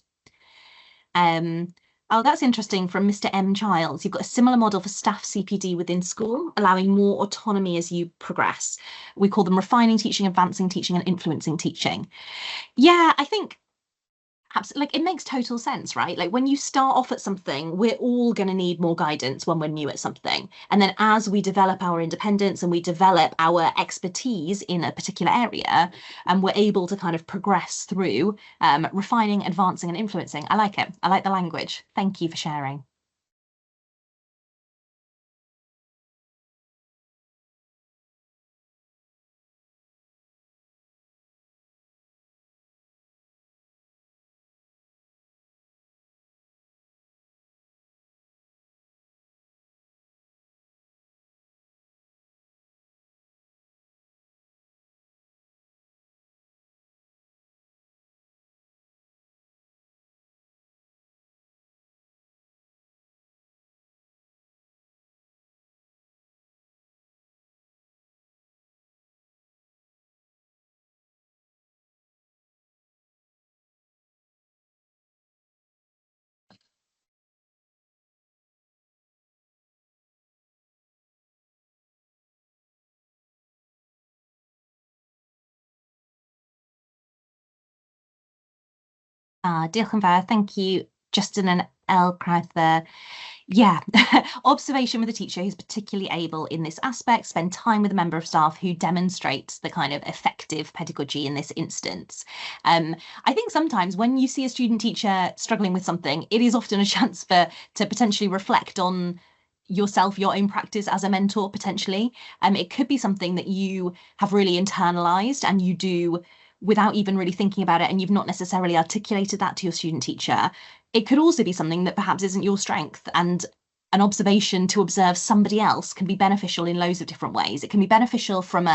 Oh, that's interesting from Mr. M. Childs. You've got a similar model for staff CPD within school, allowing more autonomy as you progress. We call them refining teaching, advancing teaching, and influencing teaching. Yeah, I think Absolutely, like it makes total sense, right? Like when you start off at something, we're all going to need more guidance when we're new at something. And then as we develop our independence and we develop our expertise in a particular area, and we're able to kind of progress through refining, advancing, and influencing. I like it. I like the language. Thank you for sharing. Diolch yn fawr. Thank you, Justin and Elle Crowther. Yeah, observation with a teacher who's particularly able in this aspect, spend time with a member of staff who demonstrates the kind of effective pedagogy in this instance. I think sometimes when you see a student teacher struggling with something, it is often a chance to potentially reflect on yourself, your own practice as a mentor, potentially. It could be something that you have really internalized and you do without even really thinking about it, and you've not necessarily articulated that to your student teacher. It could also be something that perhaps isn't your strength, and an observation to observe somebody else can be beneficial in loads of different ways. It can be beneficial from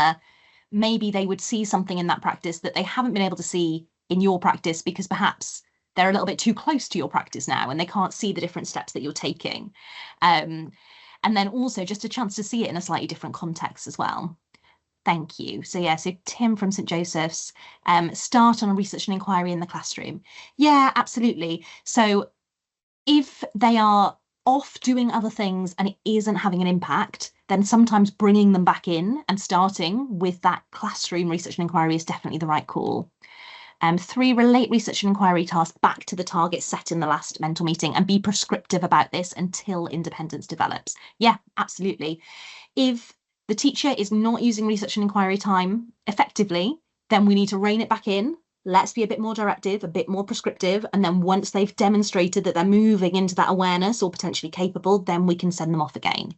maybe they would see something in that practice that they haven't been able to see in your practice because perhaps they're a little bit too close to your practice now and they can't see the different steps that you're taking. And then also just a chance to see it in a slightly different context as well. Thank you. So yeah, so Tim from St Joseph's, start on a research and inquiry in the classroom. Yeah, absolutely. So if they are off doing other things and it isn't having an impact, then sometimes bringing them back in and starting with that classroom research and inquiry is definitely the right call. 3, relate research and inquiry tasks back to the target set in the last mentor meeting and be prescriptive about this until independence develops. Yeah, absolutely. If the teacher is not using research and inquiry time effectively, then we need to rein it back in. Let's be a bit more directive, a bit more prescriptive. And then once they've demonstrated that they're moving into that awareness or potentially capable, then we can send them off again.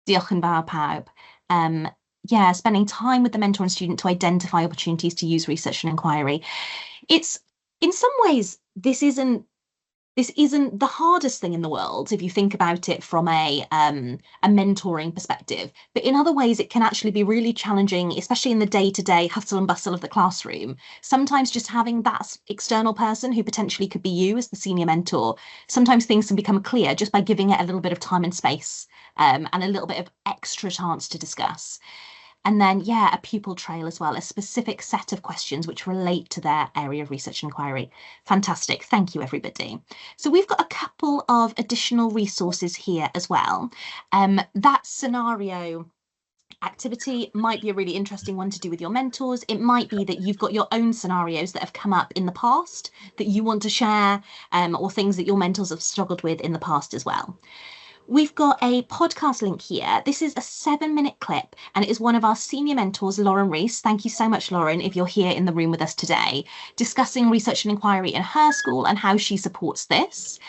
Diolch yn fawr pawb. Yeah, spending time with the mentor and student to identify opportunities to use research and inquiry. It's, in some ways, this isn't the hardest thing in the world if you think about it from a mentoring perspective. But in other ways, it can actually be really challenging, especially in the day-to-day hustle and bustle of the classroom. Sometimes just having that external person who potentially could be you as the senior mentor, sometimes things can become clear just by giving it a little bit of time and space and a little bit of extra chance to discuss. And then, yeah, a pupil trail as well, a specific set of questions which relate to their area of research and inquiry. Fantastic. Thank you, everybody. So we've got a couple of additional resources here as well. That scenario activity might be a really interesting one to do with your mentors. It might be that you've got your own scenarios that have come up in the past that you want to share, or things that your mentors have struggled with in the past as well. We've got a podcast link here. This is a 7-minute clip, and it is one of our senior mentors, Lauren Rees. Thank you so much, Lauren, if you're here in the room with us today, discussing research and inquiry in her school and how she supports this.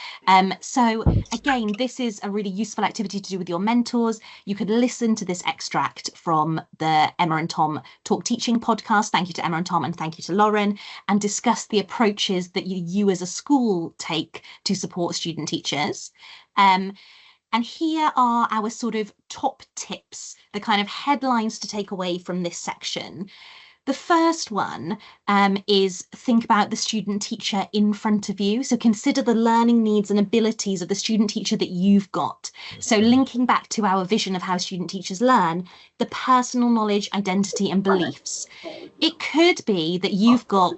So again, this is a really useful activity to do with your mentors. You could listen to this extract from the Emma and Tom Talk Teaching podcast. Thank you to Emma and Tom, and thank you to Lauren, and discuss the approaches that you as a school take to support student teachers. And here are our sort of top tips, the kind of headlines to take away from this section. The first one is think about the student teacher in front of you. So consider the learning needs and abilities of the student teacher that you've got. So linking back to our vision of how student teachers learn, the personal knowledge, identity and beliefs. It could be that you've got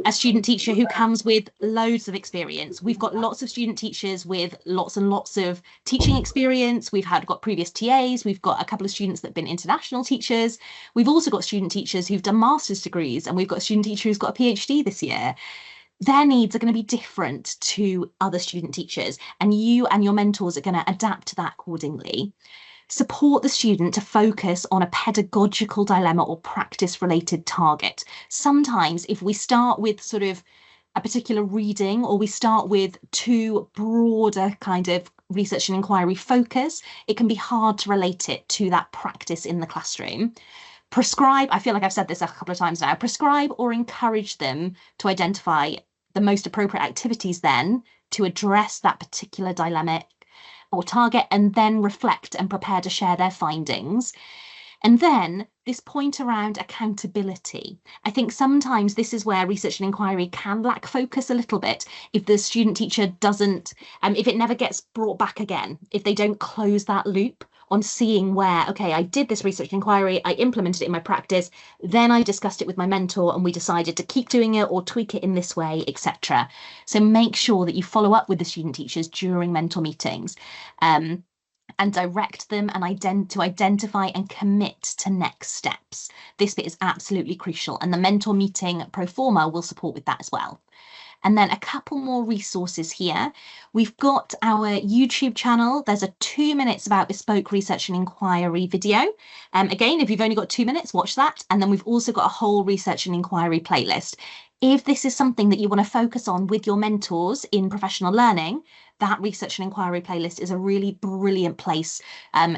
a student teacher who comes with loads of experience. We've got lots of student teachers with lots and lots of teaching experience. We've got previous TAs. We've got a couple of students that have been international teachers. We've also got student teachers who've done master's degrees, and we've got a student teacher who's got a PhD this year. Their needs are going to be different to other student teachers, and you and your mentors are going to adapt to that accordingly. Support the student to focus on a pedagogical dilemma or practice related target. Sometimes if we start with sort of a particular reading, or we start with too broader kind of research and inquiry focus, it can be hard to relate it to that practice in the classroom. Prescribe, I feel like I've said this a couple of times now, prescribe or encourage them to identify the most appropriate activities then to address that particular dilemma or target, and then reflect and prepare to share their findings. And then this point around accountability. I think sometimes this is where research and inquiry can lack focus a little bit if the student teacher doesn't, if it never gets brought back again, if they don't close that loop on seeing where, okay, I did this research and inquiry, I implemented it in my practice, then I discussed it with my mentor and we decided to keep doing it or tweak it in this way, etc. So make sure that you follow up with the student teachers during mentor meetings. And direct them and to identify and commit to next steps. This bit is absolutely crucial, and the mentor meeting pro forma will support with that as well. And then a couple more resources here. We've got our YouTube channel. There's a 2 minutes about bespoke research and inquiry video. Again, if you've only got 2 minutes, watch that. And then we've also got a whole research and inquiry playlist. If this is something that you want to focus on with your mentors in professional learning, that research and inquiry playlist is a really brilliant place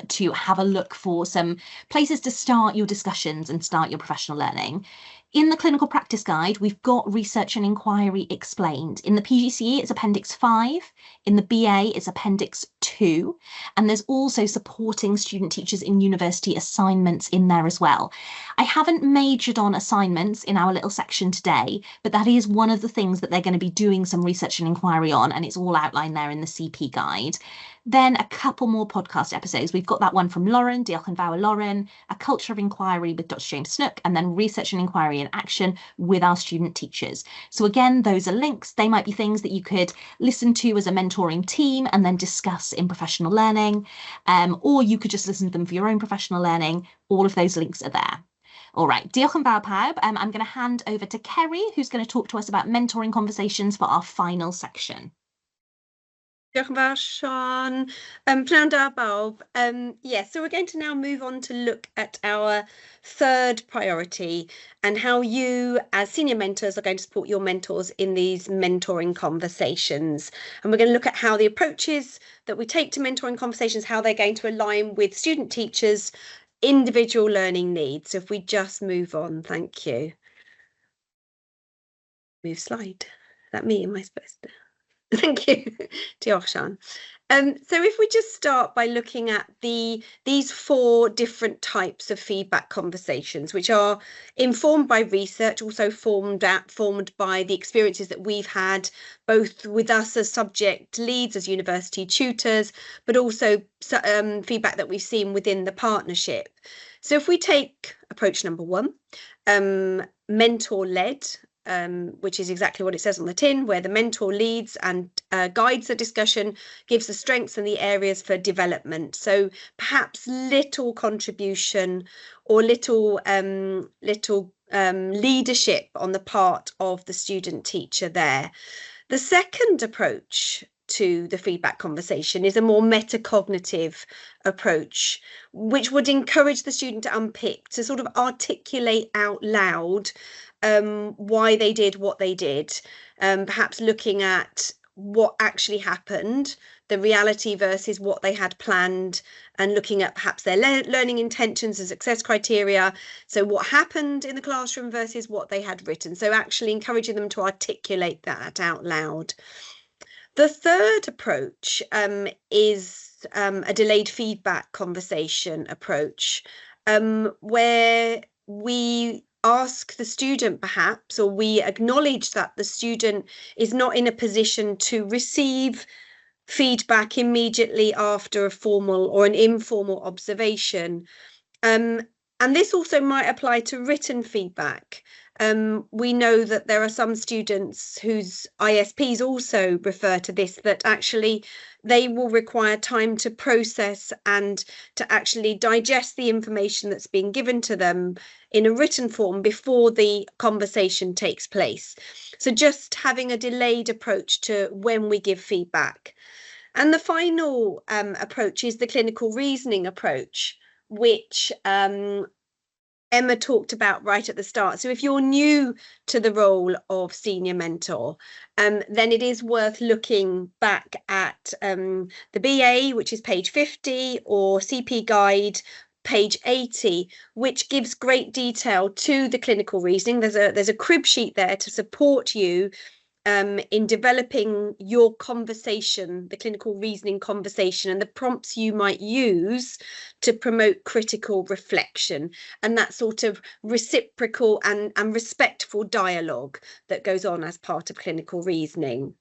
to have a look for some places to start your discussions and start your professional learning. In the clinical practice guide, we've got research and inquiry explained. In the PGCE, it's Appendix 5. In the BA, it's Appendix 2. And there's also supporting student teachers in university assignments in there as well. I haven't majored on assignments in our little section today, but that is one of the things that they're going to be doing some research and inquiry on, and it's all outlined there in the CP guide. Then a couple more podcast episodes. We've got that one from Lauren, Diolch yn fawr Lauren, A Culture of Inquiry with Dr. James Snook, and then Research and Inquiry in Action with our student teachers. So again, those are links. They might be things that you could listen to as a mentoring team and then discuss in professional learning, or you could just listen to them for your own professional learning. All of those links are there. All right, diolch yn fawr pawb. I'm going to hand over to Kerry, who's going to talk to us about mentoring conversations for our final section. Diolch yn fawr, Sian. Pnawn da bawb. So we're going to now move on to look at our third priority and how you as senior mentors are going to support your mentors in these mentoring conversations. And we're going to look at how the approaches that we take to mentoring conversations, how they're going to align with student teachers' individual learning needs. So if we just move on, thank you. Move slide. Is that me? Am I supposed to? Thank you, Diolch, Sian. So if we just start by looking at these 4 different types of feedback conversations, which are informed by research, also formed by the experiences that we've had, both with us as subject leads, as university tutors, but also feedback that we've seen within the partnership. So if we take approach number 1, mentor-led, which is exactly what it says on the tin, where the mentor leads and guides the discussion, gives the strengths and the areas for development. So perhaps little contribution or little leadership on the part of the student teacher there. The second approach to the feedback conversation is a more metacognitive approach, which would encourage the student to unpick, to sort of articulate out loud why they did what they did, perhaps looking at what actually happened, the reality versus what they had planned, and looking at perhaps their learning intentions and success criteria. So what happened in the classroom versus what they had written. So actually encouraging them to articulate that out loud. The third approach is a delayed feedback conversation approach, where we ask the student perhaps, or we acknowledge that the student is not in a position to receive feedback immediately after a formal or an informal observation. And this also might apply to written feedback. We know that there are some students whose ISPs also refer to this, that actually they will require time to process and to actually digest the information that's being given to them in a written form before the conversation takes place. So just having a delayed approach to when we give feedback. And the final approach is the clinical reasoning approach, which Emma talked about right at the start. So if you're new to the role of senior mentor, then it is worth looking back at the BA, which is page 50, or CP Guide, page 80, which gives great detail to the clinical reasoning. There's a crib sheet there to support you in developing your conversation, the clinical reasoning conversation, and the prompts you might use to promote critical reflection and that sort of reciprocal and respectful dialogue that goes on as part of clinical reasoning.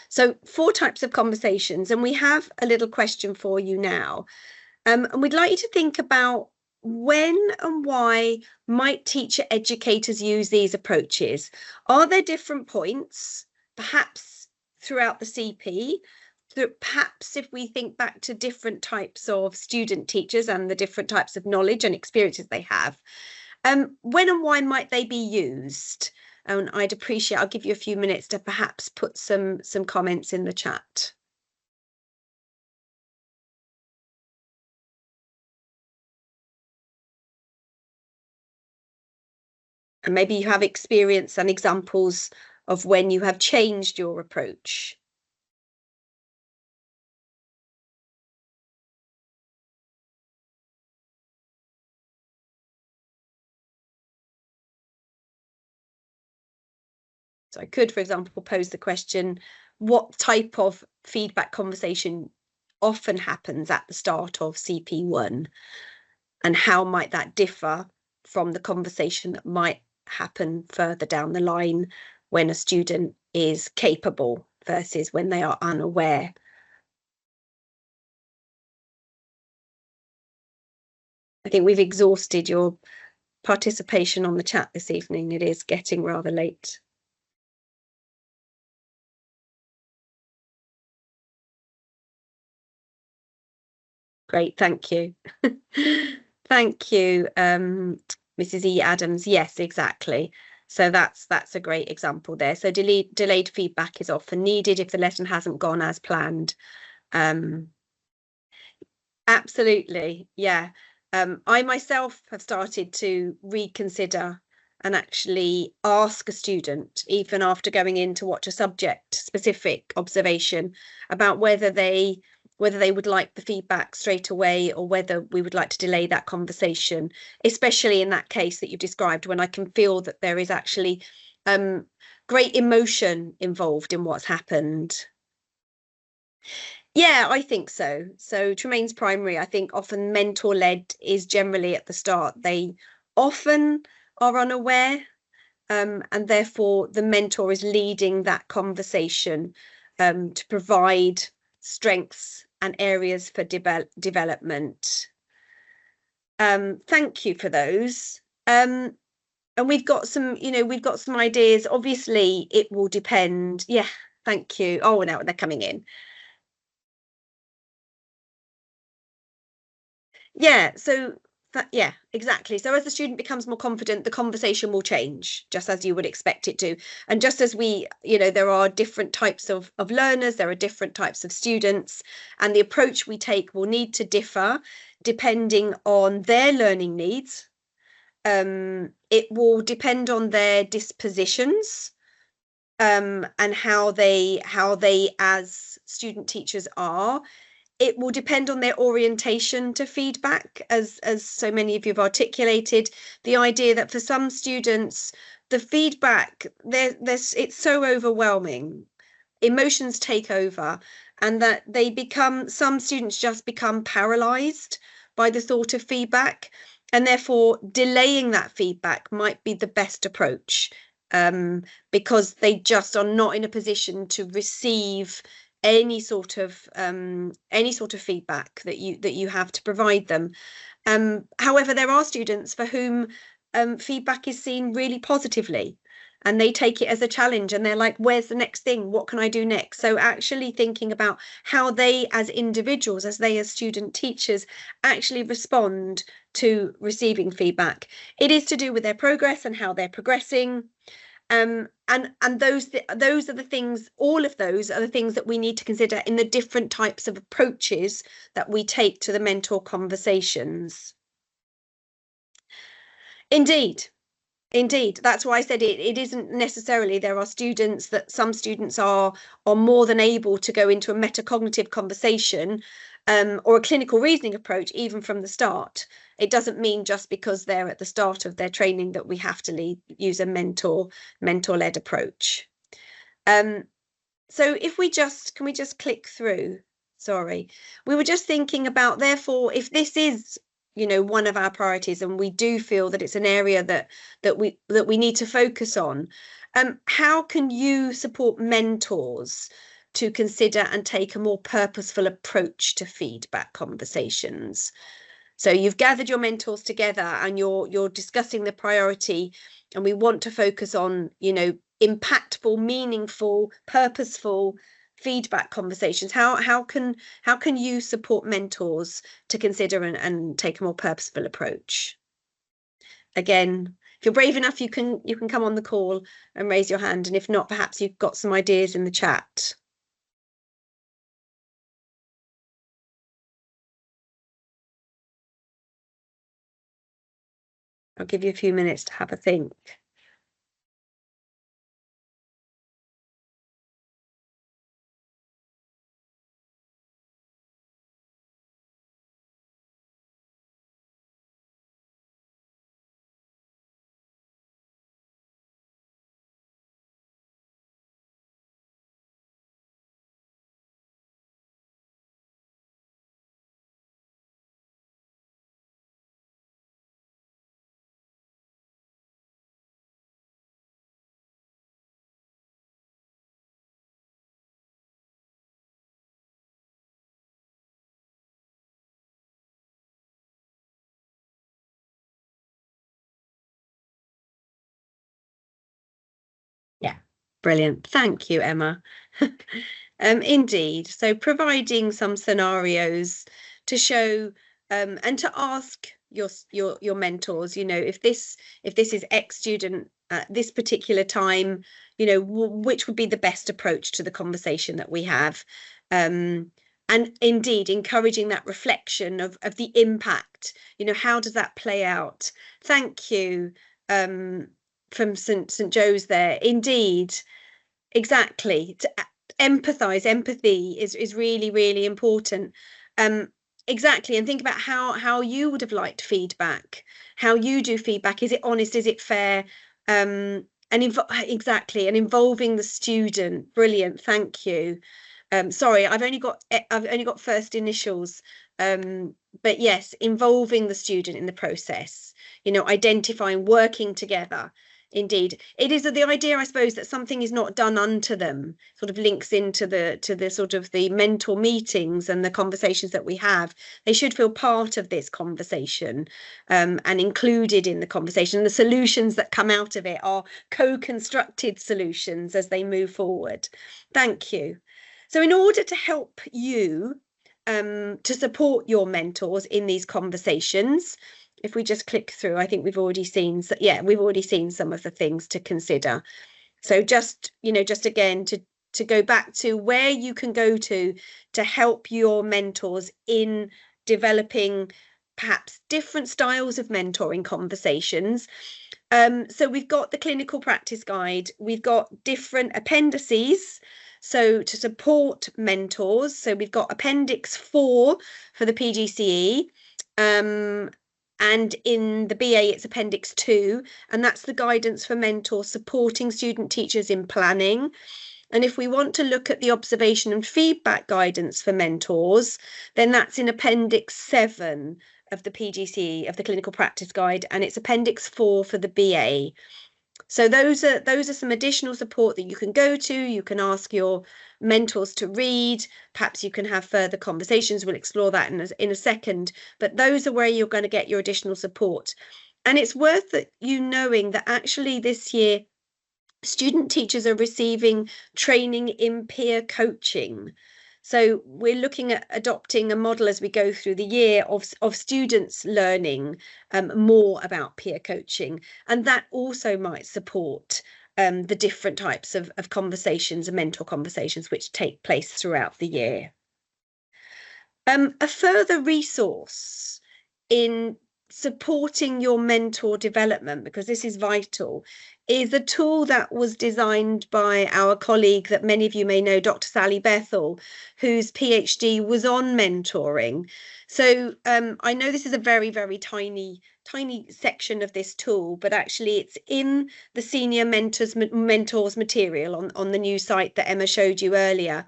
So 4 types of conversations, and we have a little question for you now. And we'd like you to think about when and why might teacher educators use these approaches? Are there different points, perhaps throughout the CP? Perhaps if we think back to different types of student teachers and the different types of knowledge and experiences they have, when and why might they be used? And I'd appreciate, I'll give you a few minutes to perhaps put some comments in the chat. And maybe you have experience and examples of when you have changed your approach. So I could, for example, pose the question, what type of feedback conversation often happens at the start of CP1? And how might that differ from the conversation that might happen further down the line when a student is capable versus when they are unaware? I think we've exhausted your participation on the chat this evening. It is getting rather late. Great, thank you. Thank you, Mrs. E. Adams. Yes, exactly. So that's a great example there. So delayed feedback is often needed if the lesson hasn't gone as planned. Absolutely, yeah. I myself have started to reconsider and actually ask a student, even after going in to watch a subject specific observation, about whether they would like the feedback straight away or whether we would like to delay that conversation, especially in that case that you've described, when I can feel that there is actually great emotion involved in what's happened. Yeah, I think so. So Tremain's primary, I think often mentor-led is generally at the start. They often are unaware, and therefore the mentor is leading that conversation to provide strengths and areas for development. Thank you for those. And we've got some, we've got some ideas. Obviously, it will depend. Yeah, thank you. Oh, now they're coming in. Yeah, so yeah, exactly. So as the student becomes more confident, the conversation will change, just as you would expect it to. And just as we, there are different types of learners, there are different types of students, and the approach we take will need to differ depending on their learning needs. It will depend on their dispositions, and how they as student teachers are. It will depend on their orientation to feedback, as so many of you have articulated, the idea that for some students, the feedback, it's so overwhelming, emotions take over, and that some students just become paralyzed by the thought of feedback, and therefore delaying that feedback might be the best approach, because they just are not in a position to receive any sort of feedback that you have to provide them. However, there are students for whom feedback is seen really positively, and they take it as a challenge, and they're like, where's the next thing? What can I do next? So actually thinking about how they as individuals, as they as student teachers actually respond to receiving feedback. It is to do with their progress and how they're progressing. And those are the things, all of those are the things that we need to consider in the different types of approaches that we take to the mentor conversations. Indeed. Indeed, that's why I said it isn't necessarily, there are students that some students are more than able to go into a metacognitive conversation or a clinical reasoning approach even from the start. It doesn't mean just because they're at the start of their training that we have to use a mentor-led approach. So if we just, can we just click through? Sorry, we were just thinking about, therefore, if this is, you know, one of our priorities, and we do feel that it's an area that we need to focus on, how can you support mentors to consider and take a more purposeful approach to feedback conversations? So you've gathered your mentors together and you're discussing the priority, and we want to focus on, you know, impactful, meaningful, purposeful feedback conversations. How can you support mentors to consider and take a more purposeful approach? Again, if you're brave enough, you can come on the call and raise your hand, and if not, perhaps you've got some ideas in the chat. I'll give you a few minutes to have a think. Yeah, brilliant. Thank you, Emma. Indeed. So providing some scenarios to show and to ask your mentors, you know, if this is X student at this particular time, you know, which would be the best approach to the conversation that we have. And indeed, encouraging that reflection of the impact, you know, how does that play out? Thank you. From St. Joe's there. Indeed, exactly. To empathize, empathy is really, really important. Exactly, and think about how you would have liked feedback, how you do feedback. Is it honest? Is it fair? And exactly, and involving the student. Brilliant, thank you. Sorry, I've only got first initials. But yes, involving the student in the process, you know, identifying, working together. Indeed, it is the idea, I suppose, that something is not done unto them, sort of links into the sort of the mentor meetings and the conversations that we have. They should feel part of this conversation and included in the conversation. The solutions that come out of it are co-constructed solutions as they move forward. Thank you. So in order to help you to support your mentors in these conversations, if we just click through, I think we've already seen, we've already seen some of the things to consider. So just, you know, just again to go back to where you can go to help your mentors in developing perhaps different styles of mentoring conversations. So we've got the clinical practice guide, we've got different appendices. So to support mentors, so we've got Appendix 4 for the PGCE, and in the BA it's Appendix 2, and that's the guidance for mentors supporting student teachers in planning. And if we want to look at the observation and feedback guidance for mentors, then that's in Appendix 7 of the PGCE, of the Clinical Practice Guide, and it's Appendix 4 for the BA. So those are some additional support that you can go to. You can ask your mentors to read. Perhaps you can have further conversations. We'll explore that in a second. But those are where you're going to get your additional support. And it's worth you knowing that actually this year, student teachers are receiving training in peer coaching. So we're looking at adopting a model as we go through the year of students learning more about peer coaching. And that also might support the different types of conversations and mentor conversations which take place throughout the year. A further resource in supporting your mentor development, because this is vital, is a tool that was designed by our colleague that many of you may know, Dr. Sally Bethel, whose PhD was on mentoring. So I know this is a very, very tiny section of this tool, but actually it's in the senior mentors material on the new site that Emma showed you earlier.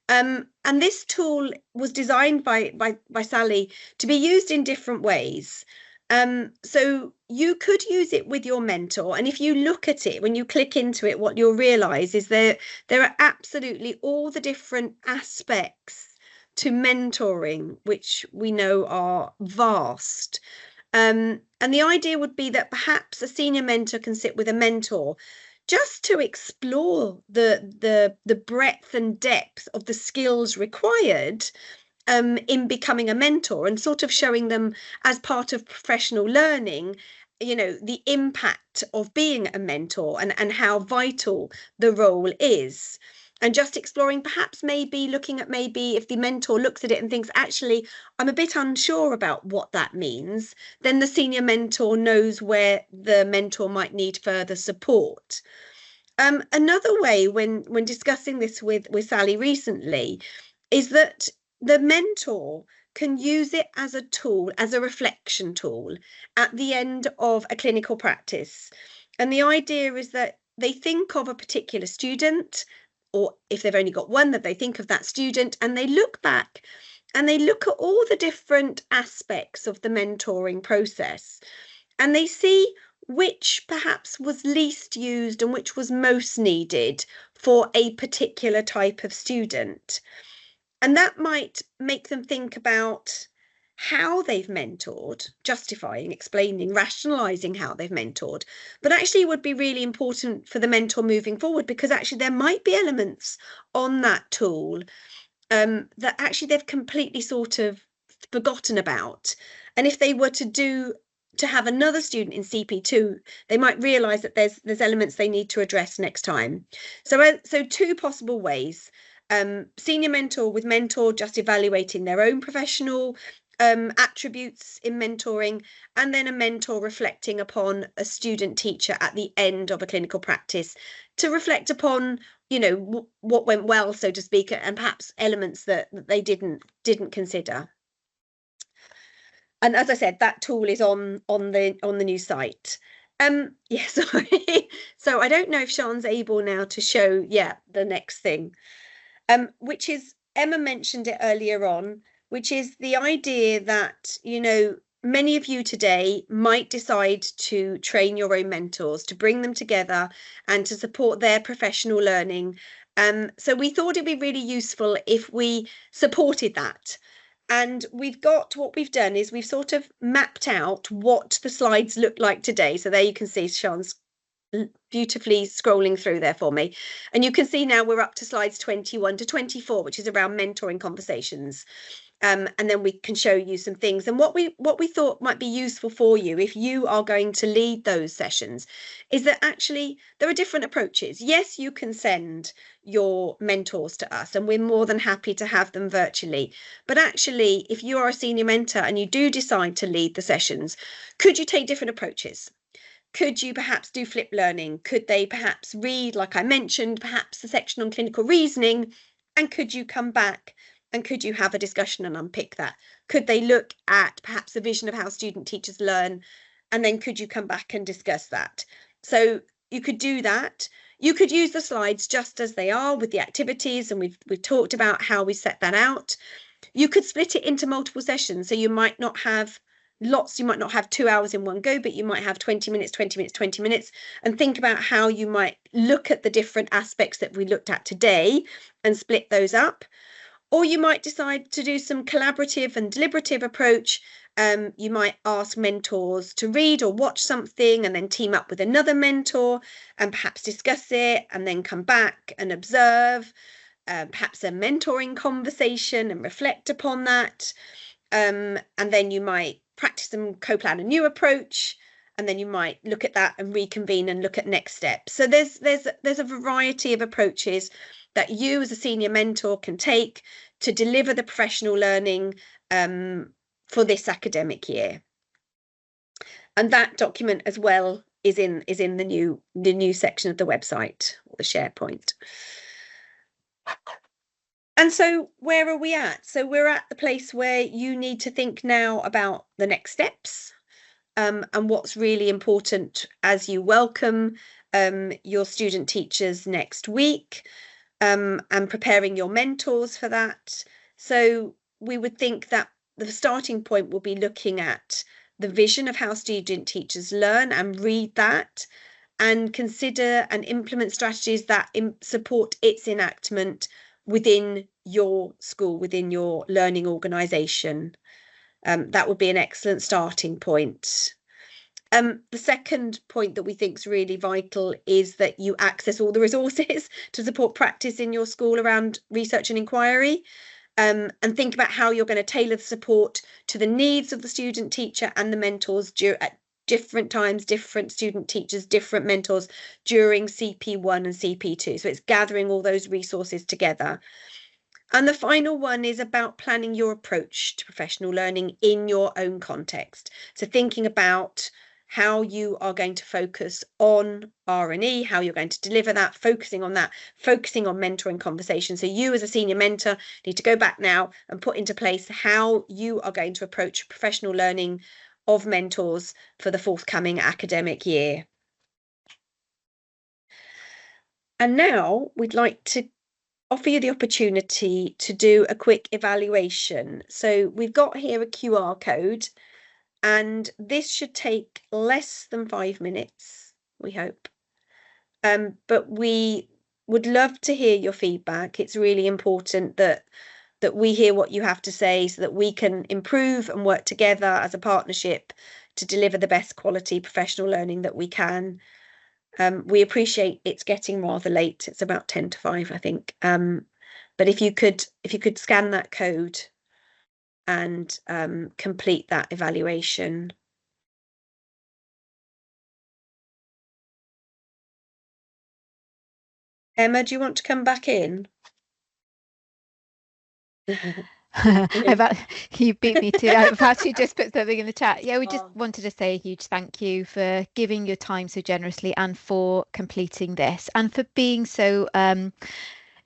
And this tool was designed by Sally to be used in different ways. So you could use it with your mentor, and if you look at it, when you click into it, what you'll realize is there are absolutely all the different aspects to mentoring, which we know are vast. And the idea would be that perhaps a senior mentor can sit with a mentor just to explore the breadth and depth of the skills required in becoming a mentor, and sort of showing them as part of professional learning, you know, the impact of being a mentor and how vital the role is. And just exploring, perhaps maybe looking at, maybe if the mentor looks at it and thinks, actually, I'm a bit unsure about what that means, then the senior mentor knows where the mentor might need further support. Another way, when discussing this with Sally recently, is that the mentor can use it as a tool, as a reflection tool at the end of a clinical practice. And the idea is that they think of a particular student, or if they've only got one, that they think of that student, and they look back and they look at all the different aspects of the mentoring process, and they see which perhaps was least used and which was most needed for a particular type of student. And that might make them think about how they've mentored, justifying, explaining, rationalizing how they've mentored. But actually it would be really important for the mentor moving forward, because actually there might be elements on that tool that actually they've completely sort of forgotten about. And if they were to have another student in CP2, they might realize that there's elements they need to address next time. So two possible ways: senior mentor with mentor just evaluating their own professional attributes in mentoring, and then a mentor reflecting upon a student teacher at the end of a clinical practice to reflect upon, you know, what went well, so to speak, and perhaps elements that they didn't consider. And as I said, that tool is on the new site. Yeah, sorry. So I don't know if Sian's able now to show, the next thing, which is, Emma mentioned it earlier on, which is the idea that, you know, many of you today might decide to train your own mentors, to bring them together and to support their professional learning. So we thought it'd be really useful if we supported that. And what we've done is we've sort of mapped out what the slides look like today. So there you can see Sian's beautifully scrolling through there for me. And you can see now we're up to slides 21 to 24, which is around mentoring conversations. And then we can show you some things. And what we thought might be useful for you if you are going to lead those sessions is that actually there are different approaches. Yes, you can send your mentors to us, and we're more than happy to have them virtually. But actually, if you are a senior mentor and you do decide to lead the sessions, could you take different approaches? Could you perhaps do flip learning? Could they perhaps read, like I mentioned, perhaps the section on clinical reasoning? And could you come back and could you have a discussion and unpick that? Could they look at perhaps a vision of how student teachers learn? And then could you come back and discuss that? So you could do that. You could use the slides just as they are with the activities, and we've talked about how we set that out. You could split it into multiple sessions. So you might not have lots, you might not have 2 hours in one go, but you might have 20 minutes, 20 minutes, 20 minutes, and think about how you might look at the different aspects that we looked at today and split those up. Or you might decide to do some collaborative and deliberative approach You might ask mentors to read or watch something and then team up with another mentor and perhaps discuss it and then come back and observe, perhaps a mentoring conversation and reflect upon that. And then you might practice and co-plan a new approach, and then you might look at that and reconvene and look at next steps. So there's a variety of approaches that you as a senior mentor can take to deliver the professional learning for this academic year. And that document as well is in the new section of the website, or the SharePoint. And so where are we at? So we're at the place where you need to think now about the next steps, and what's really important as you welcome your student teachers next week, and preparing your mentors for that. So we would think that the starting point will be looking at the vision of how student teachers learn and read that, and consider and implement strategies that support its enactment within your school, within your learning organisation. That would be an excellent starting point. The second point that we think is really vital is that you access all the resources to support practice in your school around research and inquiry, and think about how you're going to tailor the support to the needs of the student teacher and the mentors at different times, different student teachers, different mentors during CP1 and CP2. So it's gathering all those resources together. And the final one is about planning your approach to professional learning in your own context. So thinking about how you are going to focus on R&E, how you're going to deliver that, focusing on mentoring conversations. So you as a senior mentor need to go back now and put into place how you are going to approach professional learning of mentors for the forthcoming academic year. And now we'd like to offer you the opportunity to do a quick evaluation. So we've got here a QR code, and this should take less than 5 minutes, we hope. But we would love to hear your feedback. It's really important that we hear what you have to say so that we can improve and work together as a partnership to deliver the best quality professional learning that we can. We appreciate it's getting rather late. It's about 10 to 5, I think. But if you could scan that code and complete that evaluation. Emma, do you want to come back in? You beat me to it. I've actually just put something in the chat. Yeah, we just wanted to say a huge thank you for giving your time so generously and for completing this and for being so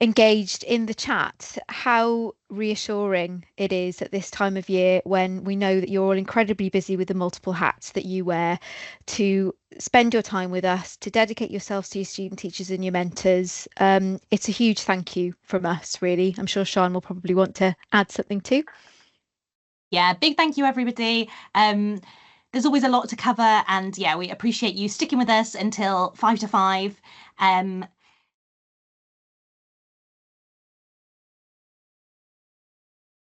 engaged in the chat. How reassuring it is at this time of year, when we know that you're all incredibly busy with the multiple hats that you wear, to spend your time with us, to dedicate yourselves to your student teachers and your mentors. It's a huge thank you from us, really. I'm sure Sian will probably want to add something too. Yeah, big thank you, everybody. There's always a lot to cover, and yeah, we appreciate you sticking with us until 5 to 5.